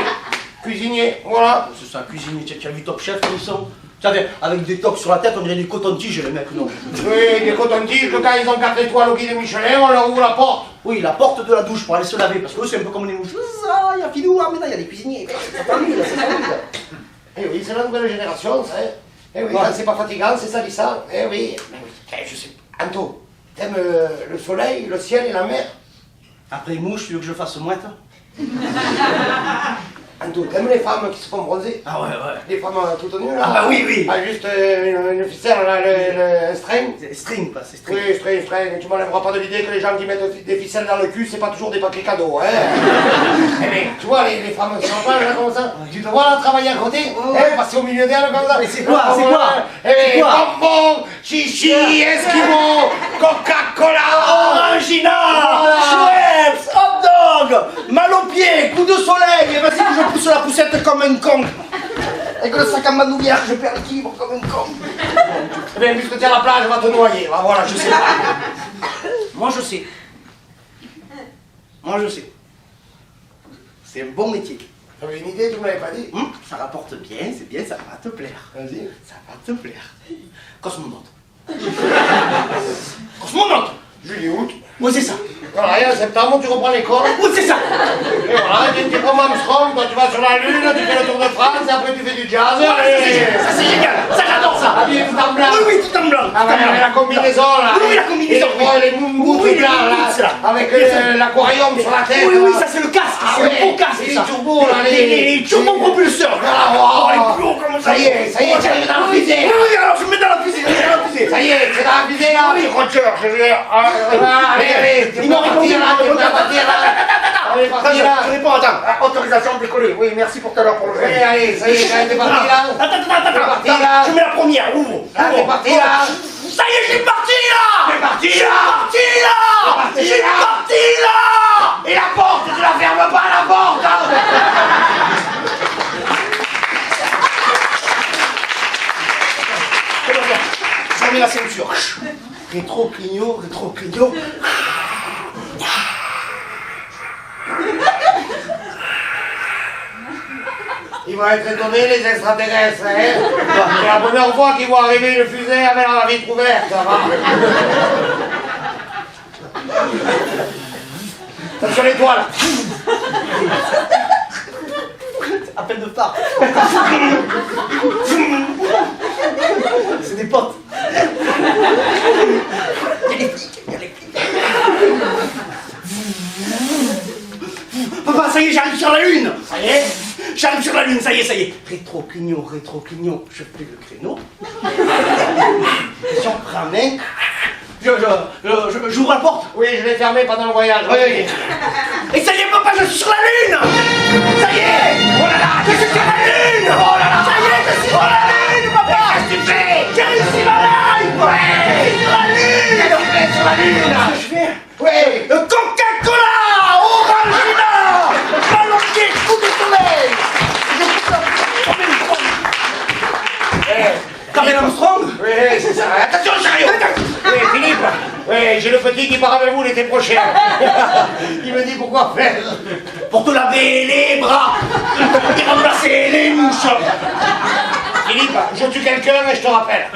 Cuisinier, voilà. C'est ça, cuisinier, tu as vu Top Chef comme ils sont? Tu savais, avec des toques sur la tête, on dirait des cotons-tiges, les mecs, non? Oui, des cotons-tiges, quand ils ont 4 étoiles au guide Michelin, on leur ouvre la porte. Oui, la porte de la douche pour aller se laver, parce que eux, c'est un peu comme les mouches. Ah, il y a Filou, ah, mais là, il y a des cuisiniers. C'est famille, c'est famille. Eh oui, c'est la nouvelle génération, ça. Eh oui, Ouais. quand c'est pas fatigant, c'est salissant. Eh oui. Eh, je sais. Anto, t'aimes le soleil, le ciel et la mer? Après les mouches, tu veux que je fasse mouette? Anto, t'aimes les femmes qui se font bronzer? Ah ouais, ouais. Les femmes toutes nues, là? Ah bah oui, oui. Ah, juste une ficelle, là, un string? C'est string, pas, c'est string. Oui, string. Tu m'enlèveras pas de l'idée que les gens qui mettent des ficelles dans le cul, c'est pas toujours des papiers cadeaux, hein? Eh bien, tu vois, les femmes qui sont pas là, comme ça, tu te vois là travailler à côté, passer au milieu d'elles comme ça. Mais c'est quoi, c'est quoi? Eh C'est bien, quoi? bonbons, chichi, esquimaux, Coca-Cola! Orangina, Voilà. Schweppes, hot dog, mal aux pieds, coup de soleil, et vas-y que je pousse la poussette comme un con. Avec le sac à manouillère, je perds l'équilibre comme un con. Eh bien, puisque tu es à la plage, va te noyer, va, voilà, je sais pas. Moi je sais. Moi je sais. C'est un bon métier. J'avais une idée, tu me l'avais pas dit. Ça rapporte bien, c'est bien, ça va te plaire. Vas-y. Ça va te plaire. Cosmonaute. Cosmonaute. Juillet, août. Oui, c'est ça. Voilà, et en septembre, tu reprends l'école. Oui, c'est ça. Et voilà, tu es comme Armstrong, toi tu vas sur la Lune, tu fais le Tour de France, et après tu fais du jazz. Ça, c'est génial. Ça, j'adore ça. Habillé tout en blanc. Oui, oui, tout en blanc. Ah, tout en avec blanc. la combinaison là. Oui, la combinaison. Les moumous Oui, blancs les moumous, là. là. Avec Bien sûr. l'aquarium sur la tête. Oui, oui, là. ça c'est le casque. Ah C'est ouais, le beau casque. et les ça. turbos, là, Les turbopropulseurs. Voilà, Oh, les wow. plus hauts comme ça. Ça y est, j'arrive dans la Oui, fusée. oui, alors je me mets dans la fusée. Je mets dans la fusée. Ça y est, c'est dans la fusée là. Oui, Roger, je vais. Allez, tu Il peux m'a répondu, partir là, tu peux partir là. Allez, partir là. Je réponds, attends. Autorisation de décoller. Oui, merci pour tout à l'heure pour le Oui, allez, ça y est, t'es parti là. Attends. Je mets la première. Ouvre. Ah, t'es parti là. Ça y est, je suis parti là. T'es parti Je suis là. parti là. parti Je suis là. parti là. Et la porte, tu la fermes pas la porte hein. Je remets la ceinture. Rétro clignot, rétro clignot. Ils vont être étonnés les extraterrestres, hein. C'est la première fois qu'ils vont arriver une fusée avec la vitre ouverte, ça va. Attention l'étoile. À peine de part. C'est des potes. Il y a les flics, il y a les flics. Papa, ça y est, j'arrive sur la lune. Ça y est. J'arrive sur la lune, ça y est, ça y est. Rétro clignot, je fais le créneau. Attention, ramène. J'ouvre la porte. Oui, je l'ai fermé pendant le voyage. Oui. Et ça y est, papa, je suis sur la lune. Ça y est. Oh là là, je suis sur la lune. Oh là là. Ça y est, je suis sur la lune, papa. Qu'est-ce que tu fais? J'ai réussi ma life. Ouais. Je suis sur la lune. Qu'est-ce que tu fais sur la lune là? Qu'est-ce que je fais? Oui. Coca-Cola, Orangina, ballon de pied, coup de soleil. Je fous ça. Captain Armstrong. Oui, c'est ça. Attention, chariot. Oui, Philippe. Oui, j'ai le petit qui part avec vous l'été prochain. Il me dit pourquoi faire. Pour te laver les bras et remplacer les mouches. Philippe, je tue quelqu'un et je te rappelle.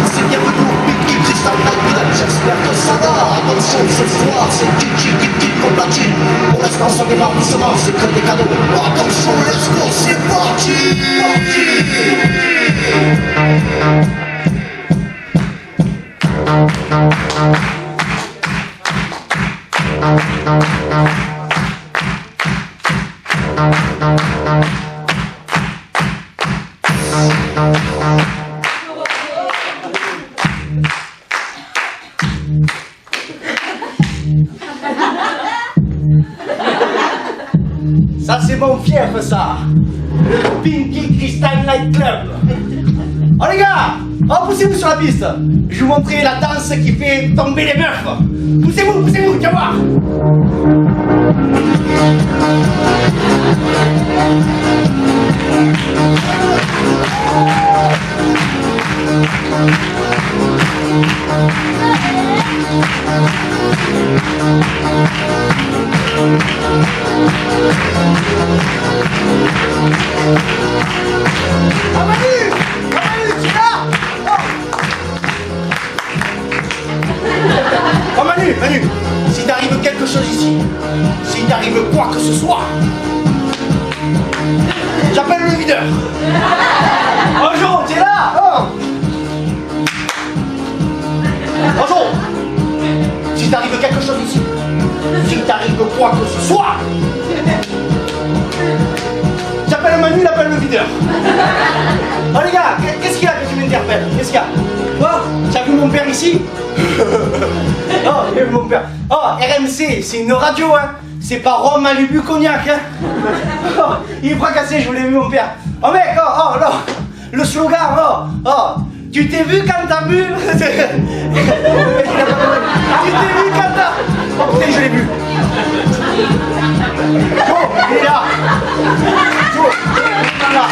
C'est bienvenu au Big Kid Crystal Nightclub. J'espère que ça va. Bonne chose ce soir, c'est Kiki compatine. Pour l'instant, ça démarre doucement, c'est que des cadeaux. Attention, let's go, c'est parti. Ça c'est mon fief ça. Le Pinky Crystal Night Club. Oh les gars, oh, poussez-vous sur la piste. Je vais vous montrer la danse qui fait tomber les meufs. Poussez-vous, tu vas voir. soir. J'appelle le videur. Bonjour, t'es là? Oh. Bonjour. Si t'arrive quelque chose ici, si t'arrive quoi que ce soit, j'appelle Manu, il appelle le videur. Oh les gars, qu'est-ce qu'il y a que tu m'interpelles? Qu'est-ce qu'il y a? Quoi? Tu as vu mon père ici? Oh, il a vu mon père. Oh, RMC, c'est une radio, hein. C'est pas Rome, Malibu, Cognac, hein. Oh, il est fracassé, je voulais vu mon père. Oh mec, oh, là, le slogan, oh, tu t'es vu quand t'as bu? Tu t'es vu quand t'as... Oh putain, je l'ai vu. Oh, il est là. Oh, il est là.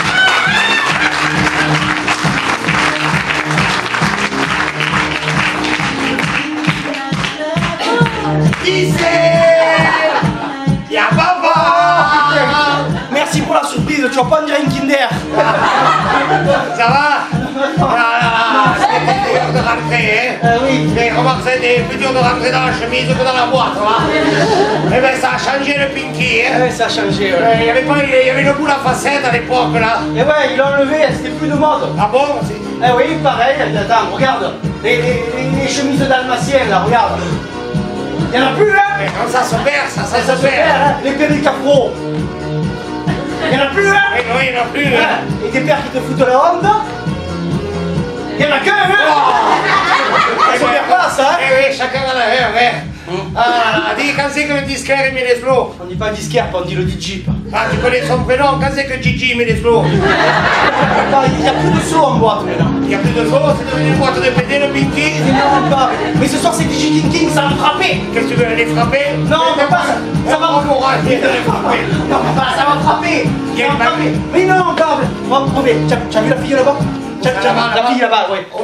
Qui c'est? Y'a papa! Merci pour la surprise, tu vas pas me dire une Kinder. Ça va? Voilà, c'était dur de rentrer, hein? Oui. J'ai remarqué, c'était plus dur de rentrer dans la chemise que dans la boîte, là. Eh ben, ça a changé le pinky, hein? Ouais, ça a changé. Il y avait le bout la facette à l'époque, là. Et ouais, il l'a enlevé, c'était plus de mode. Ah bon? Eh oui, pareil, attends, regarde. Les chemises dalmatiennes, là, regarde. Il y en a plus, hein? Mais quand ça se perd, ça se Ça se perd, perd. hein? Les perruques afro. Il y en a plus, hein? Eh non, il n'y en a plus, hein? Et des pères qui te foutent la honte. Il y en a qu'un, hein? Ça se perd pas, ça, hein? Eh oui, chacun a la heure, hein? Ah, dis, quand c'est que le disquaire il met les slows? On dit pas disquaire, on dit le DJ. Ah, tu connais son prénom? Quand c'est que Gigi met les slows? Il n'y a plus de saut en boîte, maintenant. Il n'y a plus de slows, c'est devenu une boîte de pété, le pinky? Non, pas. Mais ce soir, c'est DJ King King, ça va me frapper. Qu'est-ce que tu veux, les frapper? Non, mais pas ça. Ça va me courage, les frapper. Non, papa, ça va me frapper. Il y a une frapper. Mais non, encore. Oh, mais tu as vu la fille là-bas? La fille là-bas, ouais. Non,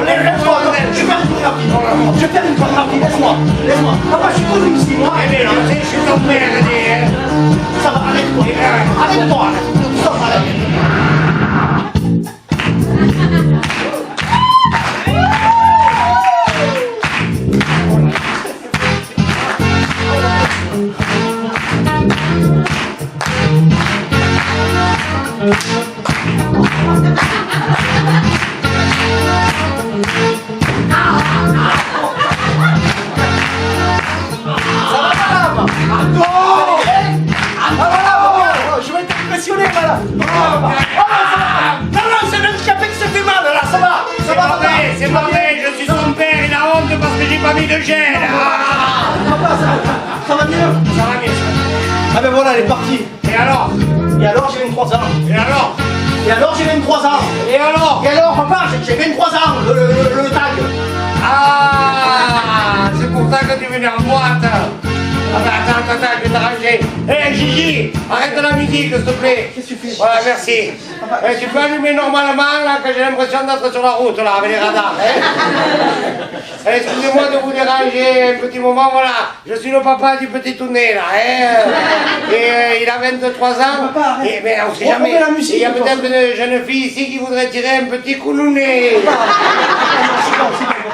laisse-moi, je vais faire une chorégraphie. Je vais faire une chorégraphie, laisse-moi. Papa, je suis connu ici, moi. Eh bien, non, je suis ton père, dis, hein. Ça va, arrête-toi. Arrête-toi, stop, arrête. Je vais être impressionné, voilà. Non, c'est le handicapé qui se fait mal, là, ça va. C'est pas vrai, je suis son père, il a honte parce que j'ai pas mis de gel. Papa, ça va mieux. Ça va mieux, ça. Ah ben voilà, elle est partie. Et alors? Et alors, j'ai 23 ans. Et alors? Et alors, j'ai 23 ans. Et alors? Et alors, papa, j'ai 23 ans, le tag. Ah, c'est pour ça que tu es venu en boîte. Attends, je vais t'arranger. Hé, Gigi, arrête de la musique, s'il te plaît. Qu'est-ce que tu fais? Voilà, merci. Tu peux allumer normalement, là, que j'ai l'impression d'être sur la route, là, avec les radars. Hein? Excusez-moi de vous déranger un petit moment, voilà. Je suis le papa du petit Tounet, là. Hein? Et il a 23 ans. Papa, arrête. Et, mais on sait On jamais. met la musique, Il y a toi. peut-être une jeune fille ici qui voudrait tirer un petit coulounet.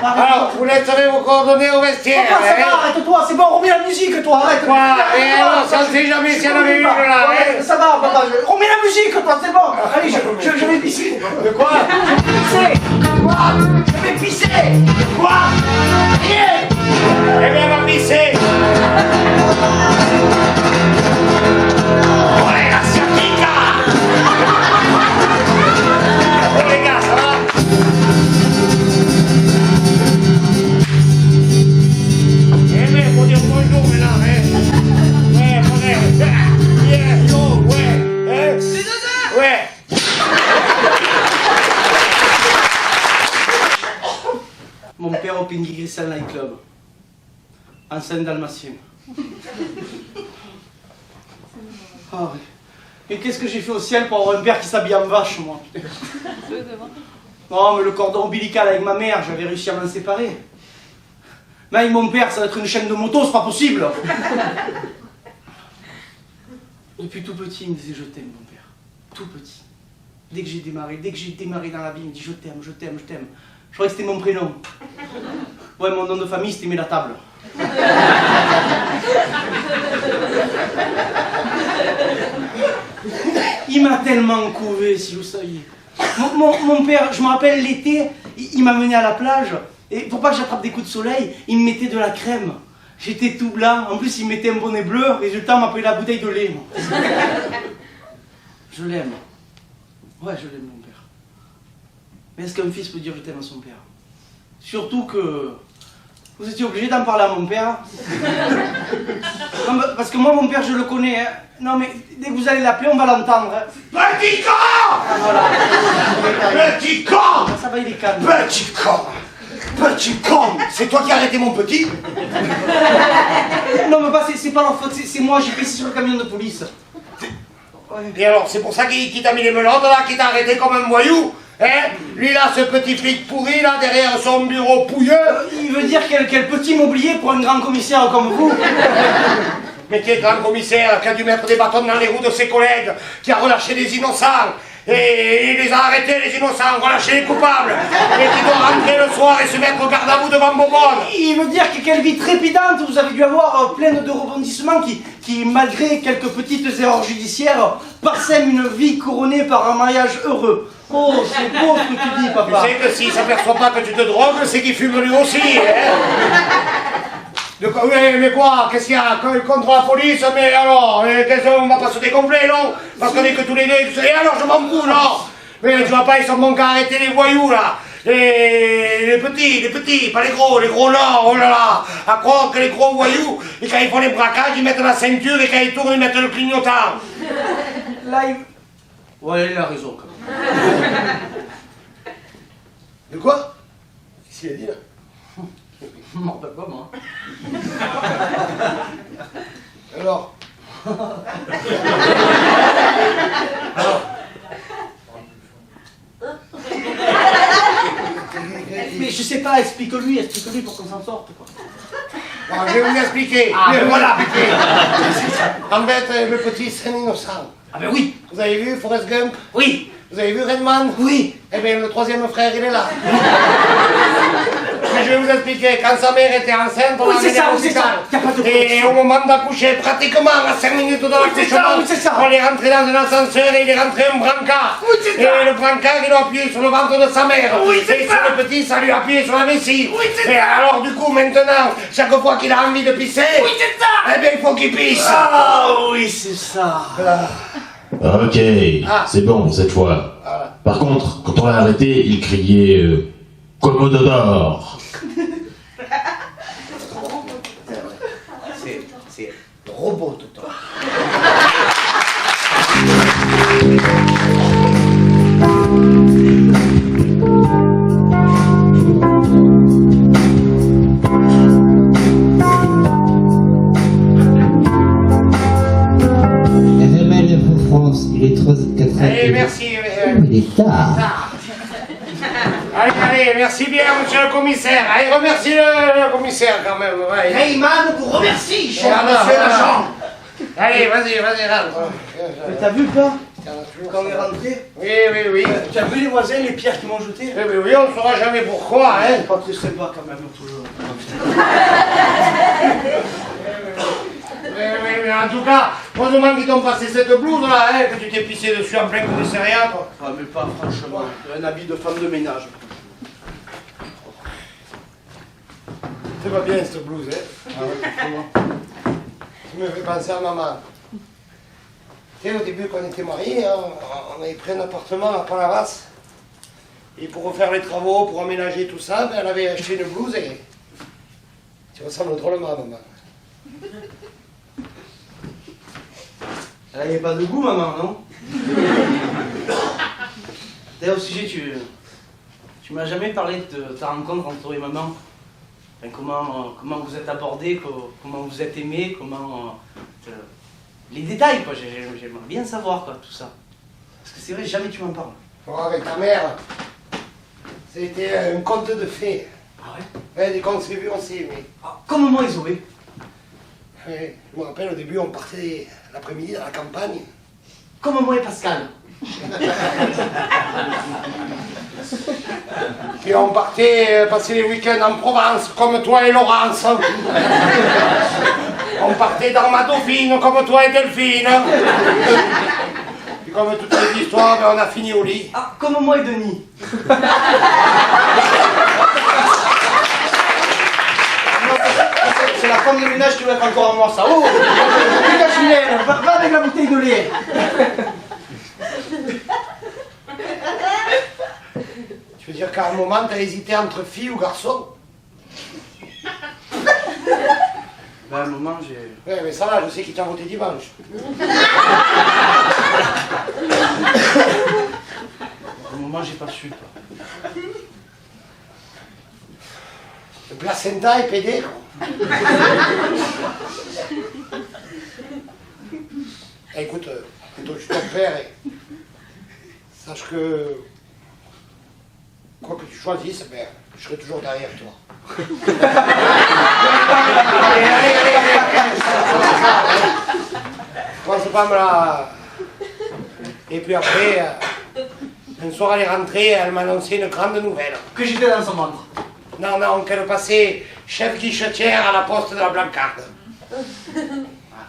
Alors, vous laisserez vos coordonnées au vestiaire. Papa, ça hein? va, arrête-toi, c'est bon, remets la musique, toi, arrête. Quoi? Et alors, ça ne sait jamais si elle avait une, là. Hein? Ça va, papa, remets la musique, toi, c'est bon. Allez, je vais pisser. De quoi? Je vais pisser. Quoi? Je vais pisser. Quoi? Rien. Eh bien, on va pisser. Ouais, la sciatica. Bon, les gars, ça va? Eh bien, faut dire bonjour maintenant, hein? Ouais, faut dire. Yeah, yo, ouais. Hein? Ouais. Mon père au Pinky Crystal Night Club. Enceinte dalmatienne. Ah oui. Mais qu'est-ce que j'ai fait au ciel pour avoir un père qui s'habille en vache, moi, putain. Non, mais le cordon ombilical avec ma mère, j'avais réussi à m'en séparer. Mais avec mon père, ça va être une chaîne de moto, c'est pas possible. Depuis tout petit, il me disait je t'aime, mon père. Tout petit. Dès que j'ai démarré dans la vie, il me dit je t'aime, je t'aime, je t'aime. Je croyais que c'était mon prénom. Ouais, mon nom de famille, c'était Mélatable. Il m'a tellement couvé, si vous saviez. Mon père, je me rappelle l'été, il m'a mené à la plage, et pour pas que j'attrape des coups de soleil, il me mettait de la crème. J'étais tout blanc, en plus il me mettait un bonnet bleu, résultat, il m'a pris la bouteille de lait. Moi. Je l'aime. Ouais, je l'aime, mon père. Mais est-ce qu'un fils peut dire je t'aime à son père? Surtout que vous étiez obligé d'en parler à mon père. Non, parce que moi, mon père, je le connais. Hein. Non, mais dès que vous allez l'appeler, on va l'entendre. Hein. Petit con! Ah, voilà. Petit con! Ça va, il est calme. Petit con! Petit con! C'est toi qui as arrêté mon petit? Non, mais c'est pas leur faute, c'est moi, j'ai pissé sur le camion de police. Ouais. Et alors, c'est pour ça qu'il t'a mis les menottes, là, qu'il t'a arrêté comme un voyou? Hein? Lui, là, ce petit flic pourri, là, derrière son bureau pouilleux. Il veut dire quel petit mobilier pour un grand commissaire comme vous. Mais quel grand commissaire qui a dû mettre des bâtons dans les roues de ses collègues, qui a relâché des innocents, et il les a arrêtés, les innocents, relâché les coupables, et qui doit rentrer le soir et se mettre au garde à vous devant Bobonne. Il veut dire que quelle vie trépidante vous avez dû avoir, pleine de rebondissements qui, malgré quelques petites erreurs judiciaires, parsèment une vie couronnée par un mariage heureux. Oh, c'est beau ce que tu dis, papa. Tu sais que s'il s'aperçoit pas que tu te drogues, c'est qu'il fume lui aussi, hein. De quoi, oui, mais quoi? Qu'est-ce qu'il y a contre la police? Mais alors, qu'est-ce qu'on va pas se décompler, non? Parce qu'on est que tous les deux. Et alors, je m'en fous, non? Mais tu vois pas, ils sont bons qu'à arrêter les voyous, là. Les petits, pas les gros non, oh là là. À croire que les gros voyous, et quand ils font les braquages, ils mettent la ceinture, et quand ils tournent, ils mettent le clignotant. Là, ouais, il a raison, quand même. De quoi? Qu'est-ce qu'il a dit, là? Je m'en rappelle pas, moi. Alors? Mais je sais pas, explique-lui pour qu'on s'en sorte, quoi. Bon, je vais vous expliquer. Ah, ben voilà. En fait, le petit, c'est un innocent. Ah ben oui. Vous avez vu Forrest Gump? Oui. Vous avez vu Redman? Oui. Eh bien, le troisième frère, il est là. Mais je vais vous expliquer, quand sa mère était enceinte, on Oui, l'a c'est emmenée ça, à oui, c'est l'hôpital. ça. Y a pas de Et connexion. au moment d'accoucher, pratiquement à 5 minutes de l'accouchement, Oui, c'est ça. on est rentré dans un ascenseur et il est rentré un brancard. Oui, c'est ça. Et le brancard, il a appuyé sur le ventre de sa mère. Oui, c'est et ça. sur le petit, ça lui a appuyé sur la vessie. Oui, c'est et ça. alors, du coup, maintenant, chaque fois qu'il a envie de pisser, Oui, c'est ça. eh bien, il faut qu'il pisse. Ah oui, c'est ça. Ok, c'est bon cette fois. Par contre, quand on l'a arrêté, il criait Commodore. C'est robot, tout le temps. RML pour France, il est 3h04. Allez, merci. Il est tard. Allez, merci bien, monsieur le commissaire. Allez, remercie le commissaire quand même. Ouais. Heyman vous remercie, cher Voilà, monsieur voilà. l'agent. Allez, vas-y, rentre. T'as vu pas quand on est rentré? Oui. Tu as vu les voisins, les pierres qu'ils m'ont jetées? Oui, on ne saura jamais pourquoi, hein. C'est pas très sympa quand même, toujours. Oui, mais en tout cas, heureusement qu'ils t'ont passé cette blouse là, hein, que tu t'es pissé dessus en plein commissariat, quoi. Ah, mais pas franchement. Un habit de femme de ménage. C'est pas bien cette blouse, hein. Ah ouais, comment? Tu me fais penser à maman. Tu sais, au début, quand on était mariés, hein, on avait pris un appartement à Palavas. Et pour refaire les travaux, pour aménager tout ça, ben, elle avait acheté une blouse et... Tu ressembles drôlement à maman. Elle avait pas de goût, maman, non? D'ailleurs, au sujet, tu m'as jamais parlé de ta rencontre entre toi et maman. Enfin, comment vous êtes abordés, comment vous êtes aimés, les détails, quoi. J'aimerais bien savoir, quoi, tout ça. Parce que c'est vrai, jamais tu m'en parles. Bon, avec ta mère, c'était un conte de fées. Ah ouais? Ouais, dès qu'on s'est vu, on s'est aimé. Ah, comme moi, Isobé. Ouais, je me rappelle, au début, on partait l'après-midi dans la campagne. Comme moi et Pascal. Puis on partait passer les week-ends en Provence, comme toi et Laurence. On partait dans ma Dauphine, comme toi et Delphine. Puis comme toutes les histoires, ben, on a fini au lit. Ah, comme moi et Denis. C'est la femme de ménage qui doit être encore à moi, ça. Oh, dégage, Julien, va avec la bouteille de lait. Tu veux dire qu'à un moment, t'as hésité entre fille ou garçon? Ben, à un moment, j'ai... Ouais, mais ça va, je sais qui t'a voté dimanche. À un moment, j'ai pas su, quoi. Le placenta est pédé, quoi. Écoute, je suis ton père et sache que quoi que tu choisisses, ben, je serai toujours derrière toi. Allez. Commence pas à me la... Et puis après, un soir elle est rentrée, elle m'a annoncé une grande nouvelle. Que j'étais dans son ventre. Non, qu'elle passait chef guichetière à la poste de la Blancarde.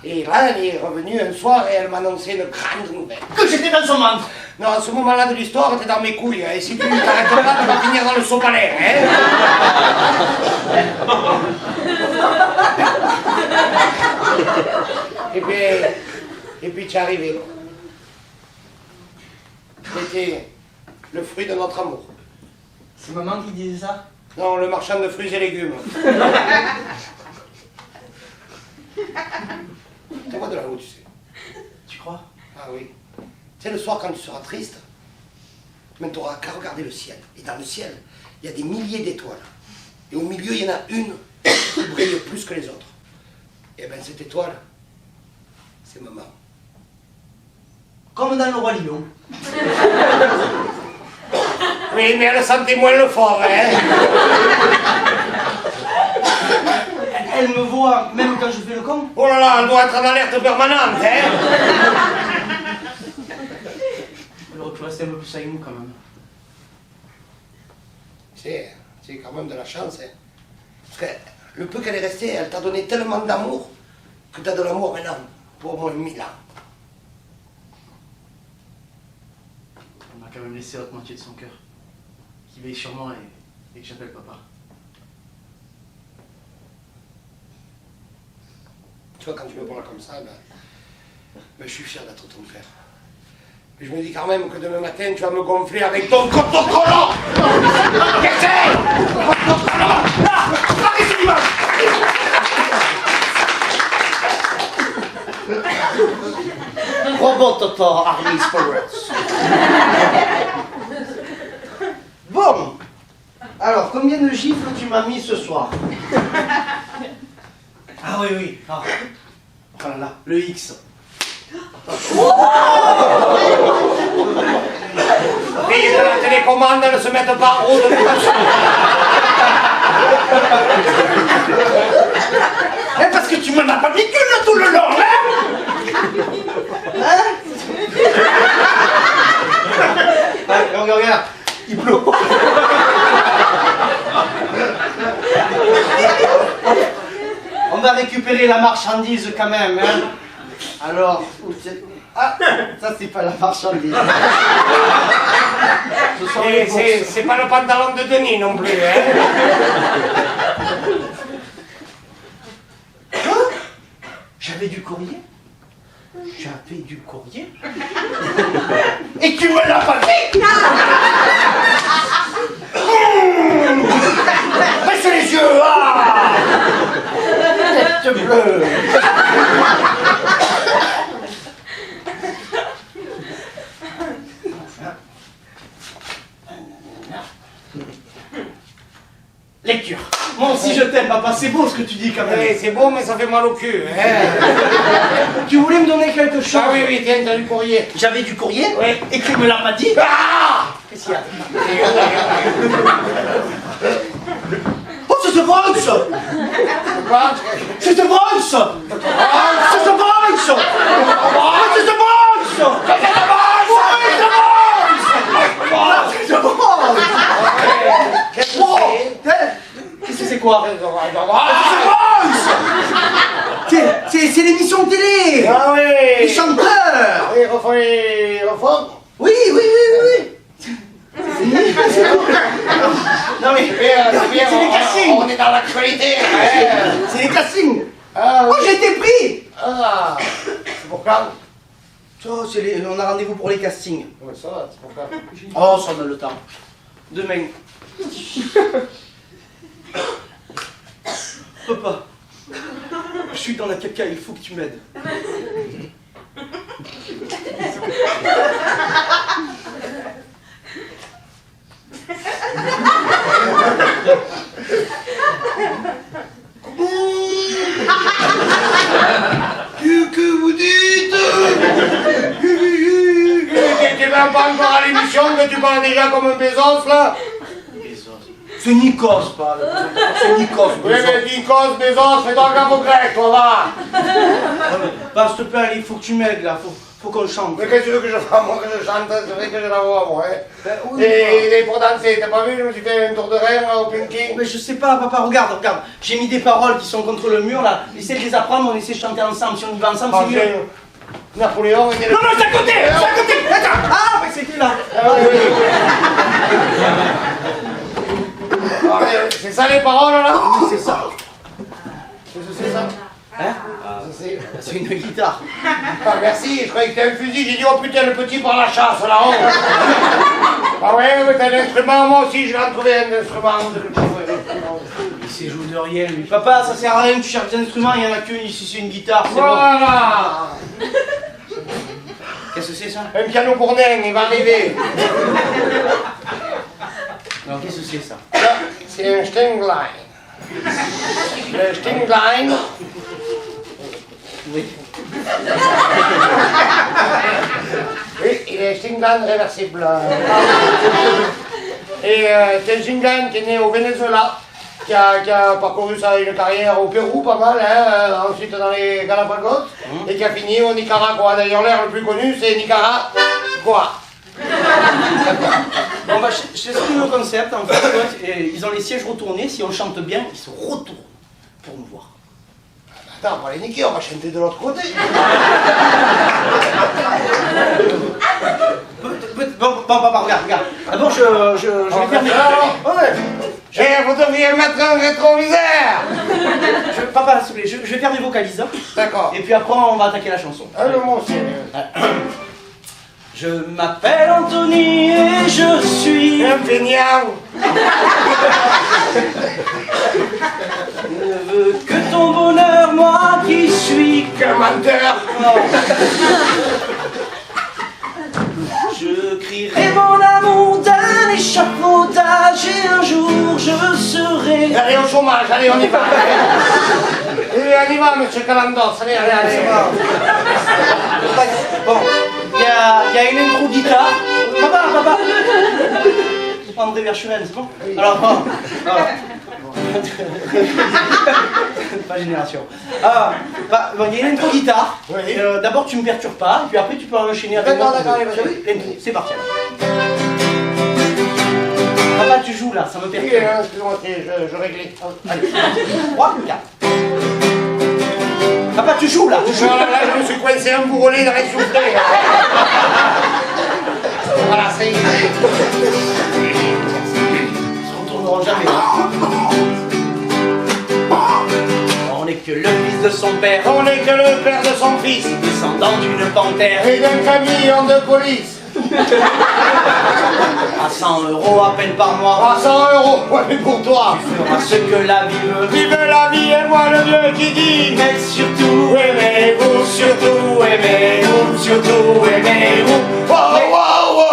Et là, elle est revenue un soir et elle m'a annoncé une grande nouvelle. Que j'étais dans son ventre. Non, à ce moment-là de l'histoire, t'es dans mes couilles. Et si tu t'arrêtes pas, tu vas finir dans le sopalin, hein. Et puis tu es arrivé. C'était le fruit de notre amour. C'est maman qui disait ça? Non, le marchand de fruits et légumes. Tu vois de là-haut, tu sais. Tu crois? Ah oui. Tu sais, le soir, quand tu seras triste, tu n'auras qu'à regarder le ciel. Et dans le ciel, il y a des milliers d'étoiles. Et au milieu, il y en a une qui brille plus que les autres. Et bien, cette étoile, c'est maman. Comme dans le Roi Lion. Oui, mais elle sentait moins le fort, hein. Elle me voit même quand je fais le con. Oh là là, elle doit être en alerte permanente, hein. Elle aurait pu rester un peu plus avec nous quand même. C'est quand même de la chance, hein. Parce que le peu qu'elle est restée, elle t'a donné tellement d'amour que t'as de l'amour maintenant pour au moins 1000 ans. On m'a quand même laissé l'autre moitié de son cœur. Qui veille sur moi et que j'appelle papa. Tu vois, quand tu me parles comme ça, ben, je suis fier d'être ton frère. Mais je me dis quand même que demain matin, tu vas me gonfler avec ton coton-collant. Qu'est-ce que c'est? Coton-collant. Là, arrête, dimanche. Robot Toto, Army Spirits. Bon. Alors, combien de gifles tu m'as mis ce soir? Ah oui. Ah. Oh là là, le X. Et de la télécommande, ne se mettent pas en haut de toute façon. Parce que tu m'en as pas mis qu'une tout le long, hein? Regarde, il pleut. On va récupérer la marchandise quand même, hein? Alors, ah, ça c'est pas la marchandise. C'est pas le pantalon de Denis non plus, hein. J'avais du courrier? J'avais du courrier? Et tu me l'as pas dit? Baisse les yeux, ah! Tête bleue! Lecture. Moi aussi je t'aime, papa, c'est beau ce que tu dis quand même. Oui, c'est beau, mais ça fait mal au cul, hein. Tu voulais me donner quelque chose? Ah oui, tiens, t'as du courrier. J'avais du courrier? Oui. Et tu me l'as pas dit? Ah! Qu'est-ce qu'il y a? Oh, c'est ce Bronx! Quoi? C'est ce Bronx! C'est ce Bronx! C'est ce Bronx! C'est ce Bronx! C'est ce Bronx! Qu'est-ce que Qu'est-ce que c'est quoi? c'est? C'est l'émission de télé! Ah oui! Les chanteurs! Oui, refais fond? Oui, oui, oui, oui, oui. Non mais, C'est bien, c'est les castings. on est dans l'actualité. C'est les castings. Ah, Oh, oui. j'ai été pris. Ah, c'est pour quand? Oh, on a rendez-vous pour les castings. Ouais, ça va, c'est pour quand? Oh, ça on a le temps. Demain. Papa, je suis dans la caca, il faut que tu m'aides. Que vous dites? Tu vas pas encore à l'émission que tu parles déjà comme un Bezos là? C'est Nikos, pas le c'est Nikos. Oui, mais Nikos, Bezos, fais-toi gaffe au grec, toi va! Bah, s'il te plaît, il faut que tu m'aides là, faut qu'on chante. Mais qu'est-ce que tu veux que je fasse, moi, que je chante? C'est vrai que j'ai la voix, moi, hein? Ben, oui, Et pour danser, t'as pas vu, je me suis fait un tour de rêve au Pinky? mais je sais pas, papa, regarde. J'ai mis des paroles qui sont contre le mur là. Essaie de les apprendre, on essaie de chanter ensemble. Si on y va ensemble, c'est mieux. Napoléon était le... Non, non, c'est à côté! C'est à côté! Attends! Ah, mais c'était là! Ah, oui, oui. Ah, c'est ça les paroles là? Oui, c'est ça. C'est ça? Hein? C'est... C'est une guitare. Ah, merci, je croyais que t'avais un fusil, j'ai dit oh putain le petit par la chasse là-haut. Ah ouais, mais t'as un instrument, moi aussi je vais en trouver un instrument. Il sait jouer de rien, lui. Papa, ça sert à rien que tu cherches des instruments, il y en a qu'une ici, c'est une guitare, c'est bon. Voilà. Qu'est-ce que c'est ça? Un piano pour nain, il va arriver. Non, qu'est-ce que c'est ça? Ça, c'est un Stingline. Le Stingline. Oui. Oui, il est Stingline réversible. Et c'est un Stingline qui est né au Venezuela, qui a parcouru une carrière au Pérou pas mal, hein, ensuite dans les Galapagos, et qui a fini au Nicaragua. D'ailleurs, l'air le plus connu, c'est Nicaragua. Bon, bah, je t'explique le concept, en fait. Ils ont les sièges retournés, si on chante bien, ils se retournent pour nous voir. Attends, on va les niquer, on va chanter de l'autre côté. Bon, papa, regarde. D'abord, je vais faire mes... Ouais. Vous devriez mettre un rétroviseur. Papa, s'il te plaît, je vais faire mes vocalises. D'accord. Et puis après, on va attaquer la chanson. Ah, le mot, c'est... Je m'appelle Anthony et je suis... Un feignant. Ne veux que ton bonheur, moi qui suis... Qu'un menteur. Je crierai mon amour d'un échafaudage et un jour je serai... Allez au chômage, allez, on y va. Allez, on y va, monsieur Calandos. Allez. Bon, il y a une intro guitare. Papa. Je prendrai Verschuren, c'est bon? Alors, bon. Pas génération. Bon, il y a une intro guitare. Oui. D'abord, tu me perturbes pas, et puis après, tu peux enchaîner avec D'accord, moi. allez, L'intro, c'est parti. Papa, tu joues là, ça me Oui, perturbe. excuse-moi, je réglais. Allez, 3, 4. Papa, tu joues là, tu joues. Voilà, là, je me suis coincé un bourrelet dans les soufflets. Voilà, c'est... Ils se retourneront jamais. On n'est que le fils de son père, On n'est que le père de son fils descendant d'une panthère. et d'un camion de police. À 100 € à peine par mois, 300 €, ouais, mais pour toi. tu feras ce que la vie veut. Vive la vie et moi le Dieu qui dit. Mais surtout, aimez-vous, surtout, aimez-vous, surtout, aimez-vous. Wow, wow, wow.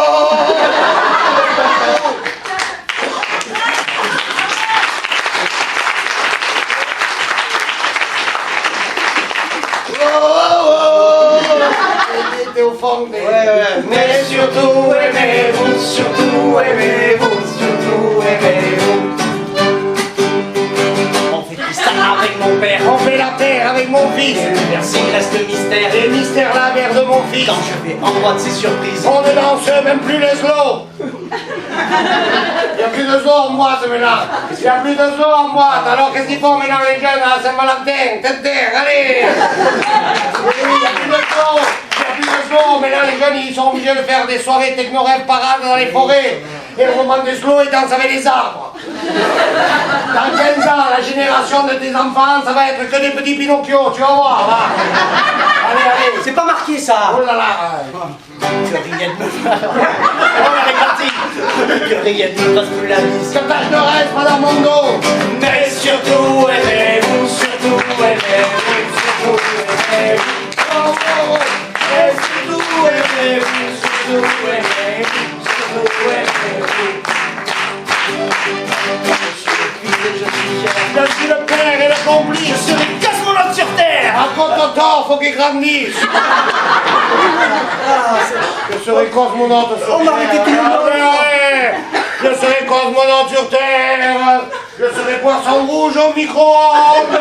T'es au fond des... Mais surtout, aimez-vous, surtout, aimez-vous, surtout, aimez-vous. On fait tout ça avec mon père. On fait la terre avec mon fils. Merci, reste mystère. Les mystères la mère de mon fils. Quand je vais en boîte, c'est surprise. On ne danse même plus les slow. Il n'y a plus de slow en boîte maintenant. Il n'y a plus de slow en boîte. Alors qu'est-ce qu'ils font maintenant les jeunes à Saint-Valentin? Tête terre, allez. Oui, il n'y a plus de slow. Il n'y a plus de slow. Maintenant les jeunes jeunes, ils sont obligés de faire des soirées techno-rêves parades dans les forêts. Et le moment des slow, ils dansent avec les arbres. Dans 15 ans, la génération de tes enfants, ça va être que des petits Pinocchio, tu vas voir, va. Allez, allez. C'est pas marqué ça. Oh là là. Que rien ne me fasse. Oh, elle est partie. Que rien ne me fasse plus la mise. Que tâche de reste, Madame Mondo. Mais surtout, aimez-vous, surtout, aimez-vous, surtout, aimez-vous. Oh, oh, oh. Mais surtout, aimez-vous, surtout, aimez-vous, surtout, aimez-vous. Je suis le père et le complice. Je serai cosmonaute sur Terre. À Cototor, faut qu'il grandisse. Je serai cosmonaute sur Terre. On arrêtait tout le monde. Je serai cosmonaute sur Terre. Je serai poisson rouge au micro-ondes.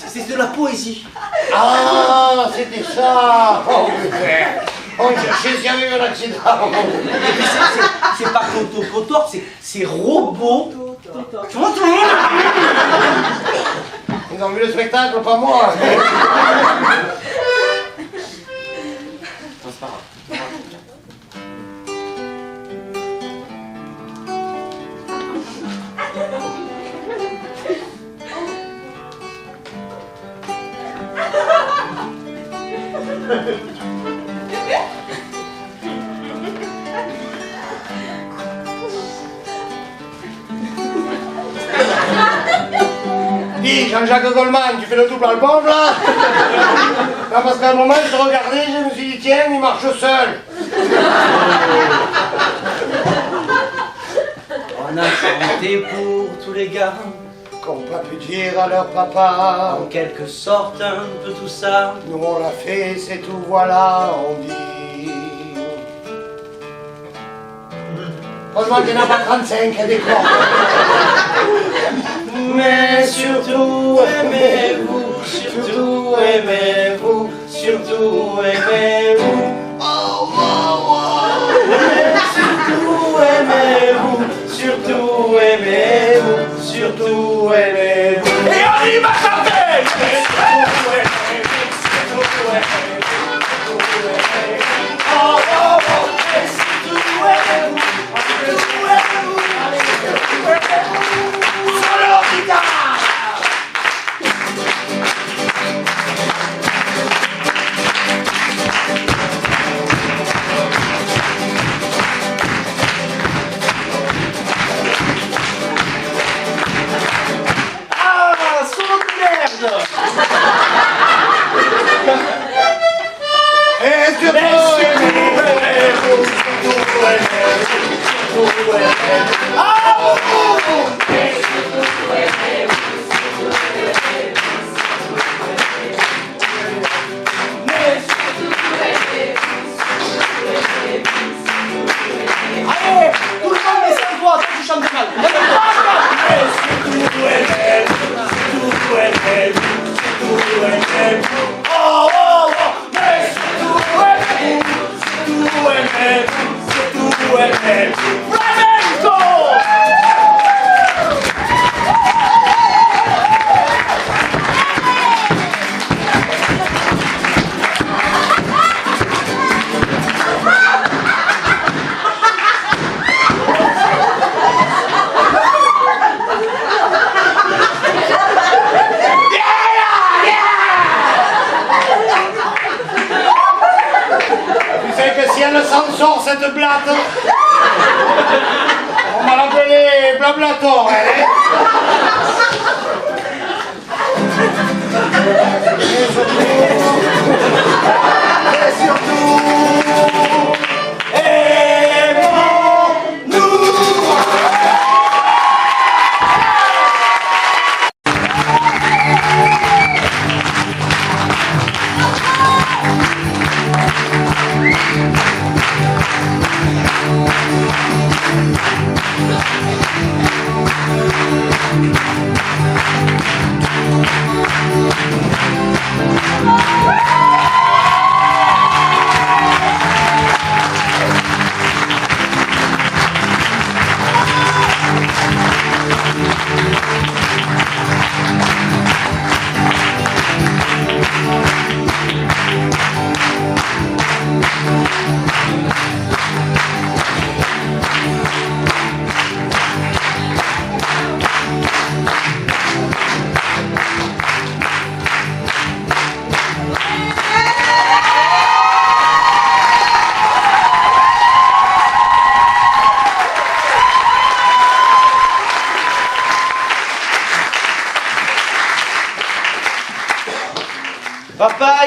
C'est de la poésie. Ah, c'était ça. Oh, putain. On cherchait s'il y avait eu un accident. C'est pas Cototor, c'est robot. Ils ont vu le spectacle, pas moi. Dis, Jean-Jacques Goldman, tu fais le double album là? Non, parce qu'à un moment, je te regardais, je me suis dit, tiens, il marche seul. On a chanté pour tous les gars. Qu'on pas pu dire à leur papa. En quelque sorte, un peu tout ça. Nous on l'a fait, c'est tout, voilà, on dit. Franchement, il n'y en a pas 35 à des corps. Mais surtout aimez-vous, surtout aimez-vous, surtout aimez-vous. Oh, oh, oh. Mais surtout aimez-vous, surtout aimez-vous, surtout aimez-vous. Et on y va chanter. Mais surtout aimez-vous, surtout aimez-vous, surtout aimez-vous. Oh, oh, oh. Mais surtout aimez-vous, surtout aimez-vous, surtout aimez-vous. Cette blatte, on m'a appelé Blablator, hein. Et surtout, aimons-nous.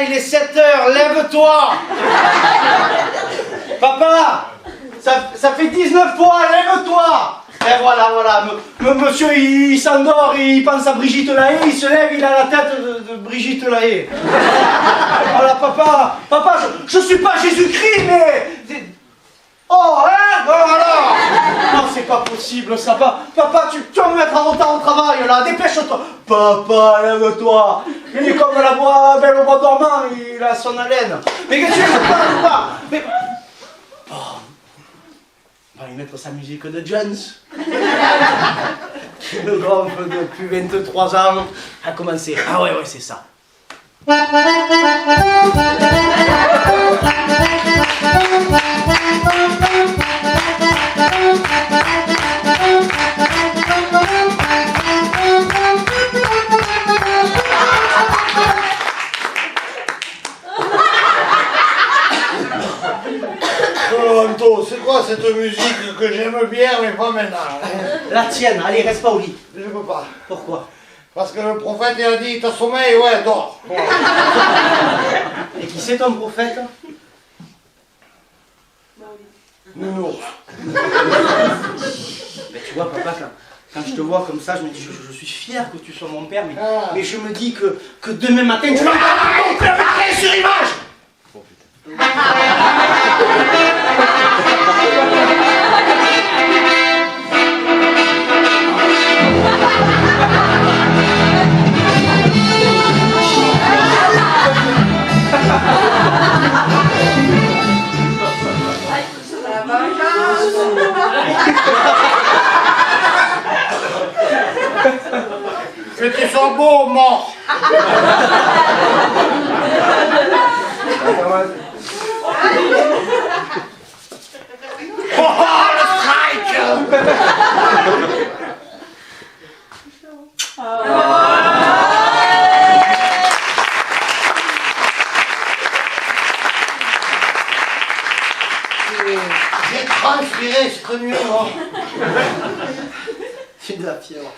il est 7h, lève-toi. Papa, ça fait 19 fois, lève-toi. Et voilà, monsieur il s'endort, il pense à Brigitte Lahaye, il se lève, il a la tête de Brigitte Lahaye. Voilà, papa, je suis pas Jésus-Christ, mais... Oh, hein, voilà. Non, c'est pas possible, ça, papa, tu vas me mettre en retard au travail, là, dépêche-toi. Papa, lève-toi. Il est comme la belle au bois dormant, il a son haleine. Mais qu'est-ce que tu veux pas mais... Oh. On va lui mettre sa musique de Jones. Le grand depuis 23 ans a commencé. Ah ouais, c'est ça. Anto, c'est quoi cette musique que j'aime bien mais pas maintenant hein? La tienne, allez, reste pas au lit. Je peux pas. Pourquoi? Parce que le prophète il a dit t'as sommeil, ouais, dors. Et qui c'est ton prophète? Nounours. Mais tu vois, papa, quand je te vois comme ça, je me dis, je suis fier que tu sois mon père, mais je me dis que demain matin, tu vas mon père arrêt sur image. Oh putain. Que tu sois beau, mort. Oh, le strike. J'ai transpiré cette nuit, moi. C'est de la fièvre.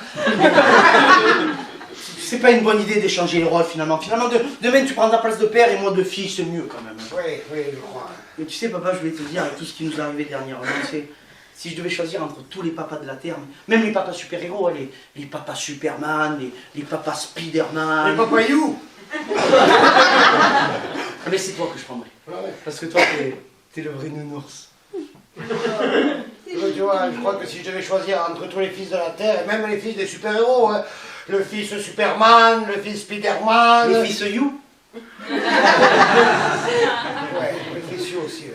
C'est pas une bonne idée d'échanger les rôles finalement. Finalement, demain tu prends ta place de père et moi de fille, c'est mieux quand même. Oui, je crois. Mais tu sais, papa, je voulais te dire, avec tout ce qui nous est arrivé dernièrement, c'est si je devais choisir entre tous les papas de la Terre, même les papas super-héros, hein, les papas Superman, les papas Spiderman. Les papayous. Mais c'est toi que je prendrais. Ouais. Parce que toi, t'es le vrai nounours. Tu vois, je crois que si je devais choisir entre tous les fils de la Terre, et même les fils des super-héros, hein, le fils Superman, le fils Spiderman... Les fils You. Ouais, le fils You aussi. Ouais.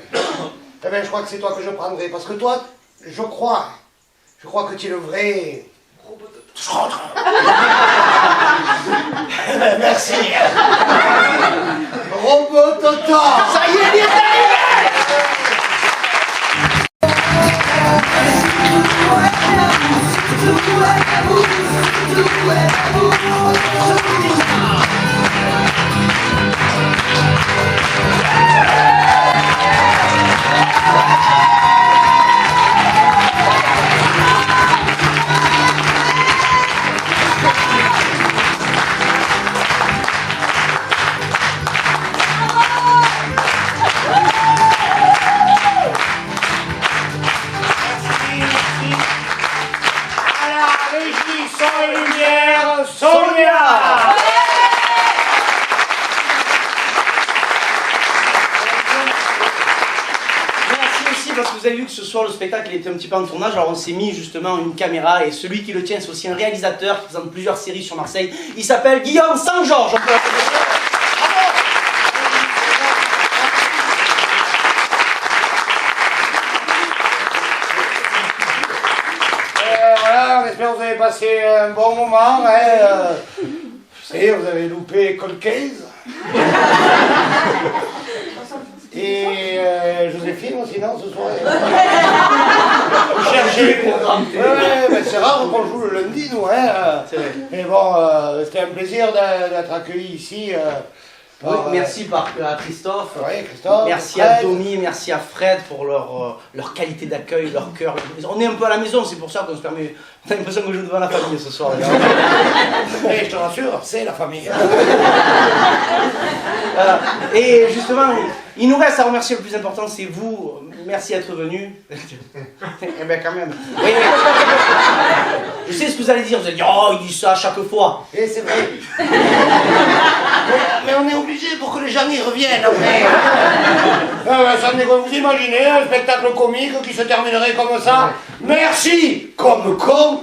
Eh bien, je crois que c'est toi que je prendrais, parce que toi, je crois que tu es le vrai... Je rentre. Merci. Robot Toto. Ça y est, il est arrivé. Vous avez vu que ce soir le spectacle était un petit peu en tournage, alors on s'est mis justement une caméra et celui qui le tient c'est aussi un réalisateur qui présente plusieurs séries sur Marseille. Il s'appelle Guillaume Saint-Georges. Voilà, j'espère que vous avez passé un bon moment. Hein, vous savez, vous avez loupé Cold Case. Et Joséphine aussi, non, ce soir. Vous cherchez. Ouais, mais c'est rare qu'on joue le lundi, nous. Hein. C'est vrai. Mais bon, c'était un plaisir d'être accueilli ici. Oui, merci à Christophe. Oui, Christophe. Merci à Domi, merci à Fred pour leur qualité d'accueil, leur cœur. On est un peu à la maison, c'est pour ça qu'on se permet. On a l'impression qu'on joue devant la famille ce soir. Et je te rassure, c'est la famille. Et justement, il nous reste à remercier le plus important, c'est vous. Merci d'être venu. Eh ben quand même. Oui, oui. Je sais ce que vous allez dire. Vous allez dire, oh, il dit ça à chaque fois. Et c'est vrai. mais on est obligé pour que les gens y reviennent après. Ça n'est comme vous imaginez, un spectacle comique qui se terminerait comme ça. Merci, comme con.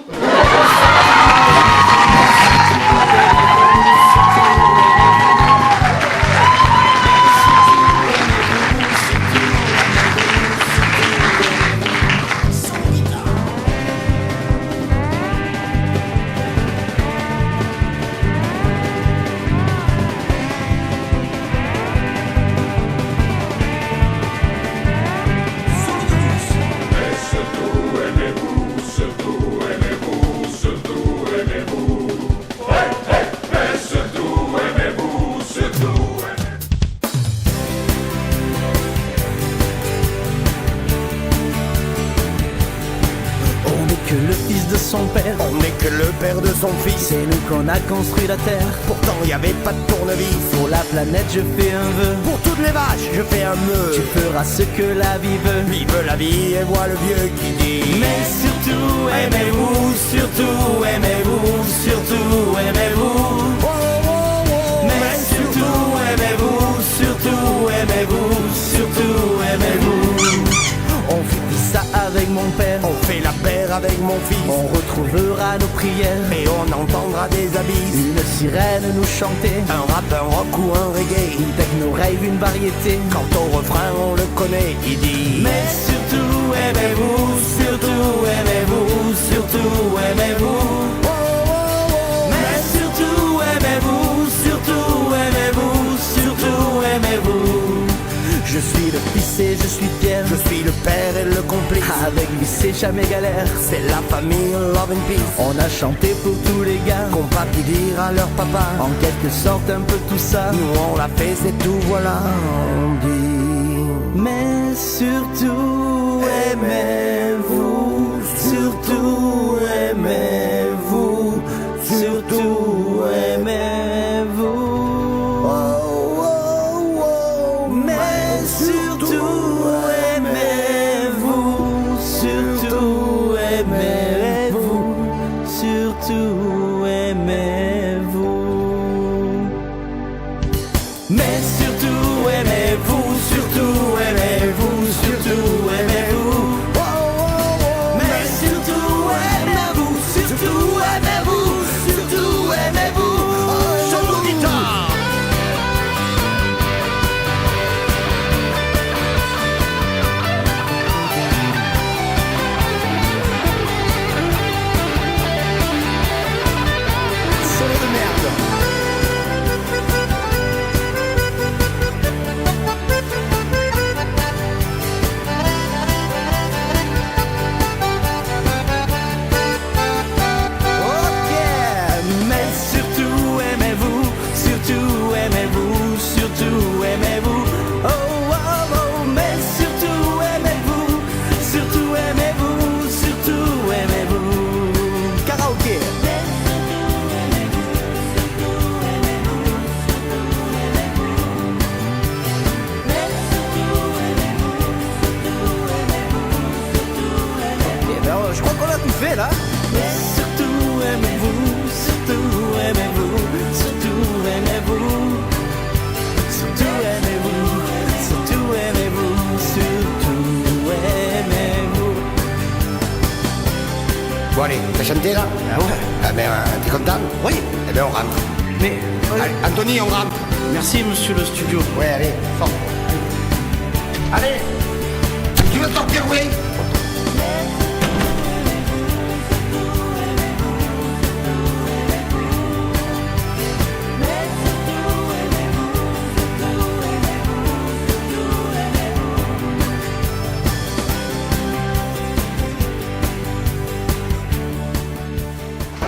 Que le fils de son père, On n'est que le père de son fils. c'est nous qu'on a construit la terre. Pourtant il n'y avait pas de tournevis. Pour la planète je fais un vœu, Pour toutes les vaches, je fais un meu. tu feras ce que la vie veut. Vive la vie et vois le vieux qui dit. Mais surtout aimez-vous, surtout aimez-vous, surtout aimez-vous. Mais surtout aimez-vous, surtout aimez-vous, surtout aimez-vous. On fait ça avec mon père, On fait la paire avec mon fils. on retrouvera nos prières. Et on entendra des abysses. Une sirène nous chanter, Un rap, un rock ou un reggae. une techno rave, une variété. Quant au refrain, on le connaît, il dit. Mais surtout aimez-vous, surtout aimez-vous, surtout aimez-vous. Mais surtout aimez-vous, surtout aimez-vous, surtout aimez-vous. Je suis le fils et je suis fier, Je suis le père et le complice. avec lui c'est jamais galère. C'est la famille Love and Peace. On a chanté pour tous les gars, Qu'on pas pu dire à leur papa. en quelque sorte un peu tout ça. Nous on l'a fait, c'est tout, voilà, on dit. Mais surtout aimez-vous, surtout aimez-vous, surtout aimez-vous. Mais surtout aimez-vous, surtout aimez-vous, surtout aimez-vous. Mais surtout aimez-vous, surtout aimez-vous, surtout aimez-vous. Mais surtout aimez-vous, surtout aimez-vous, surtout aimez-vous. Solo guitare. Solo de merde. Ok, mais surtout aimez-vous, surtout aimez-vous, surtout aimez-vous. Oh, oh, oh, mais surtout aimez-vous, surtout aimez-vous, surtout aimez-vous. Karaoké. Eh ben, je crois qu'on a tout fait là. Surtout aimez-vous, surtout aimez-vous, surtout aimez-vous, surtout aimez-vous, surtout aimez-vous, surtout aimez-vous. Bon allez, t'as chanté là? Ah ouais. Ah ben, t'es content? Oui, Eh ben on rentre. Mais Allez, Anthony, on rentre. merci, monsieur le studio. Ouais, allez, sors. Allez. Tu veux sortir, oui?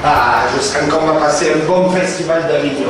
Ah, je sens qu'on va passer un bon festival d'Avignon.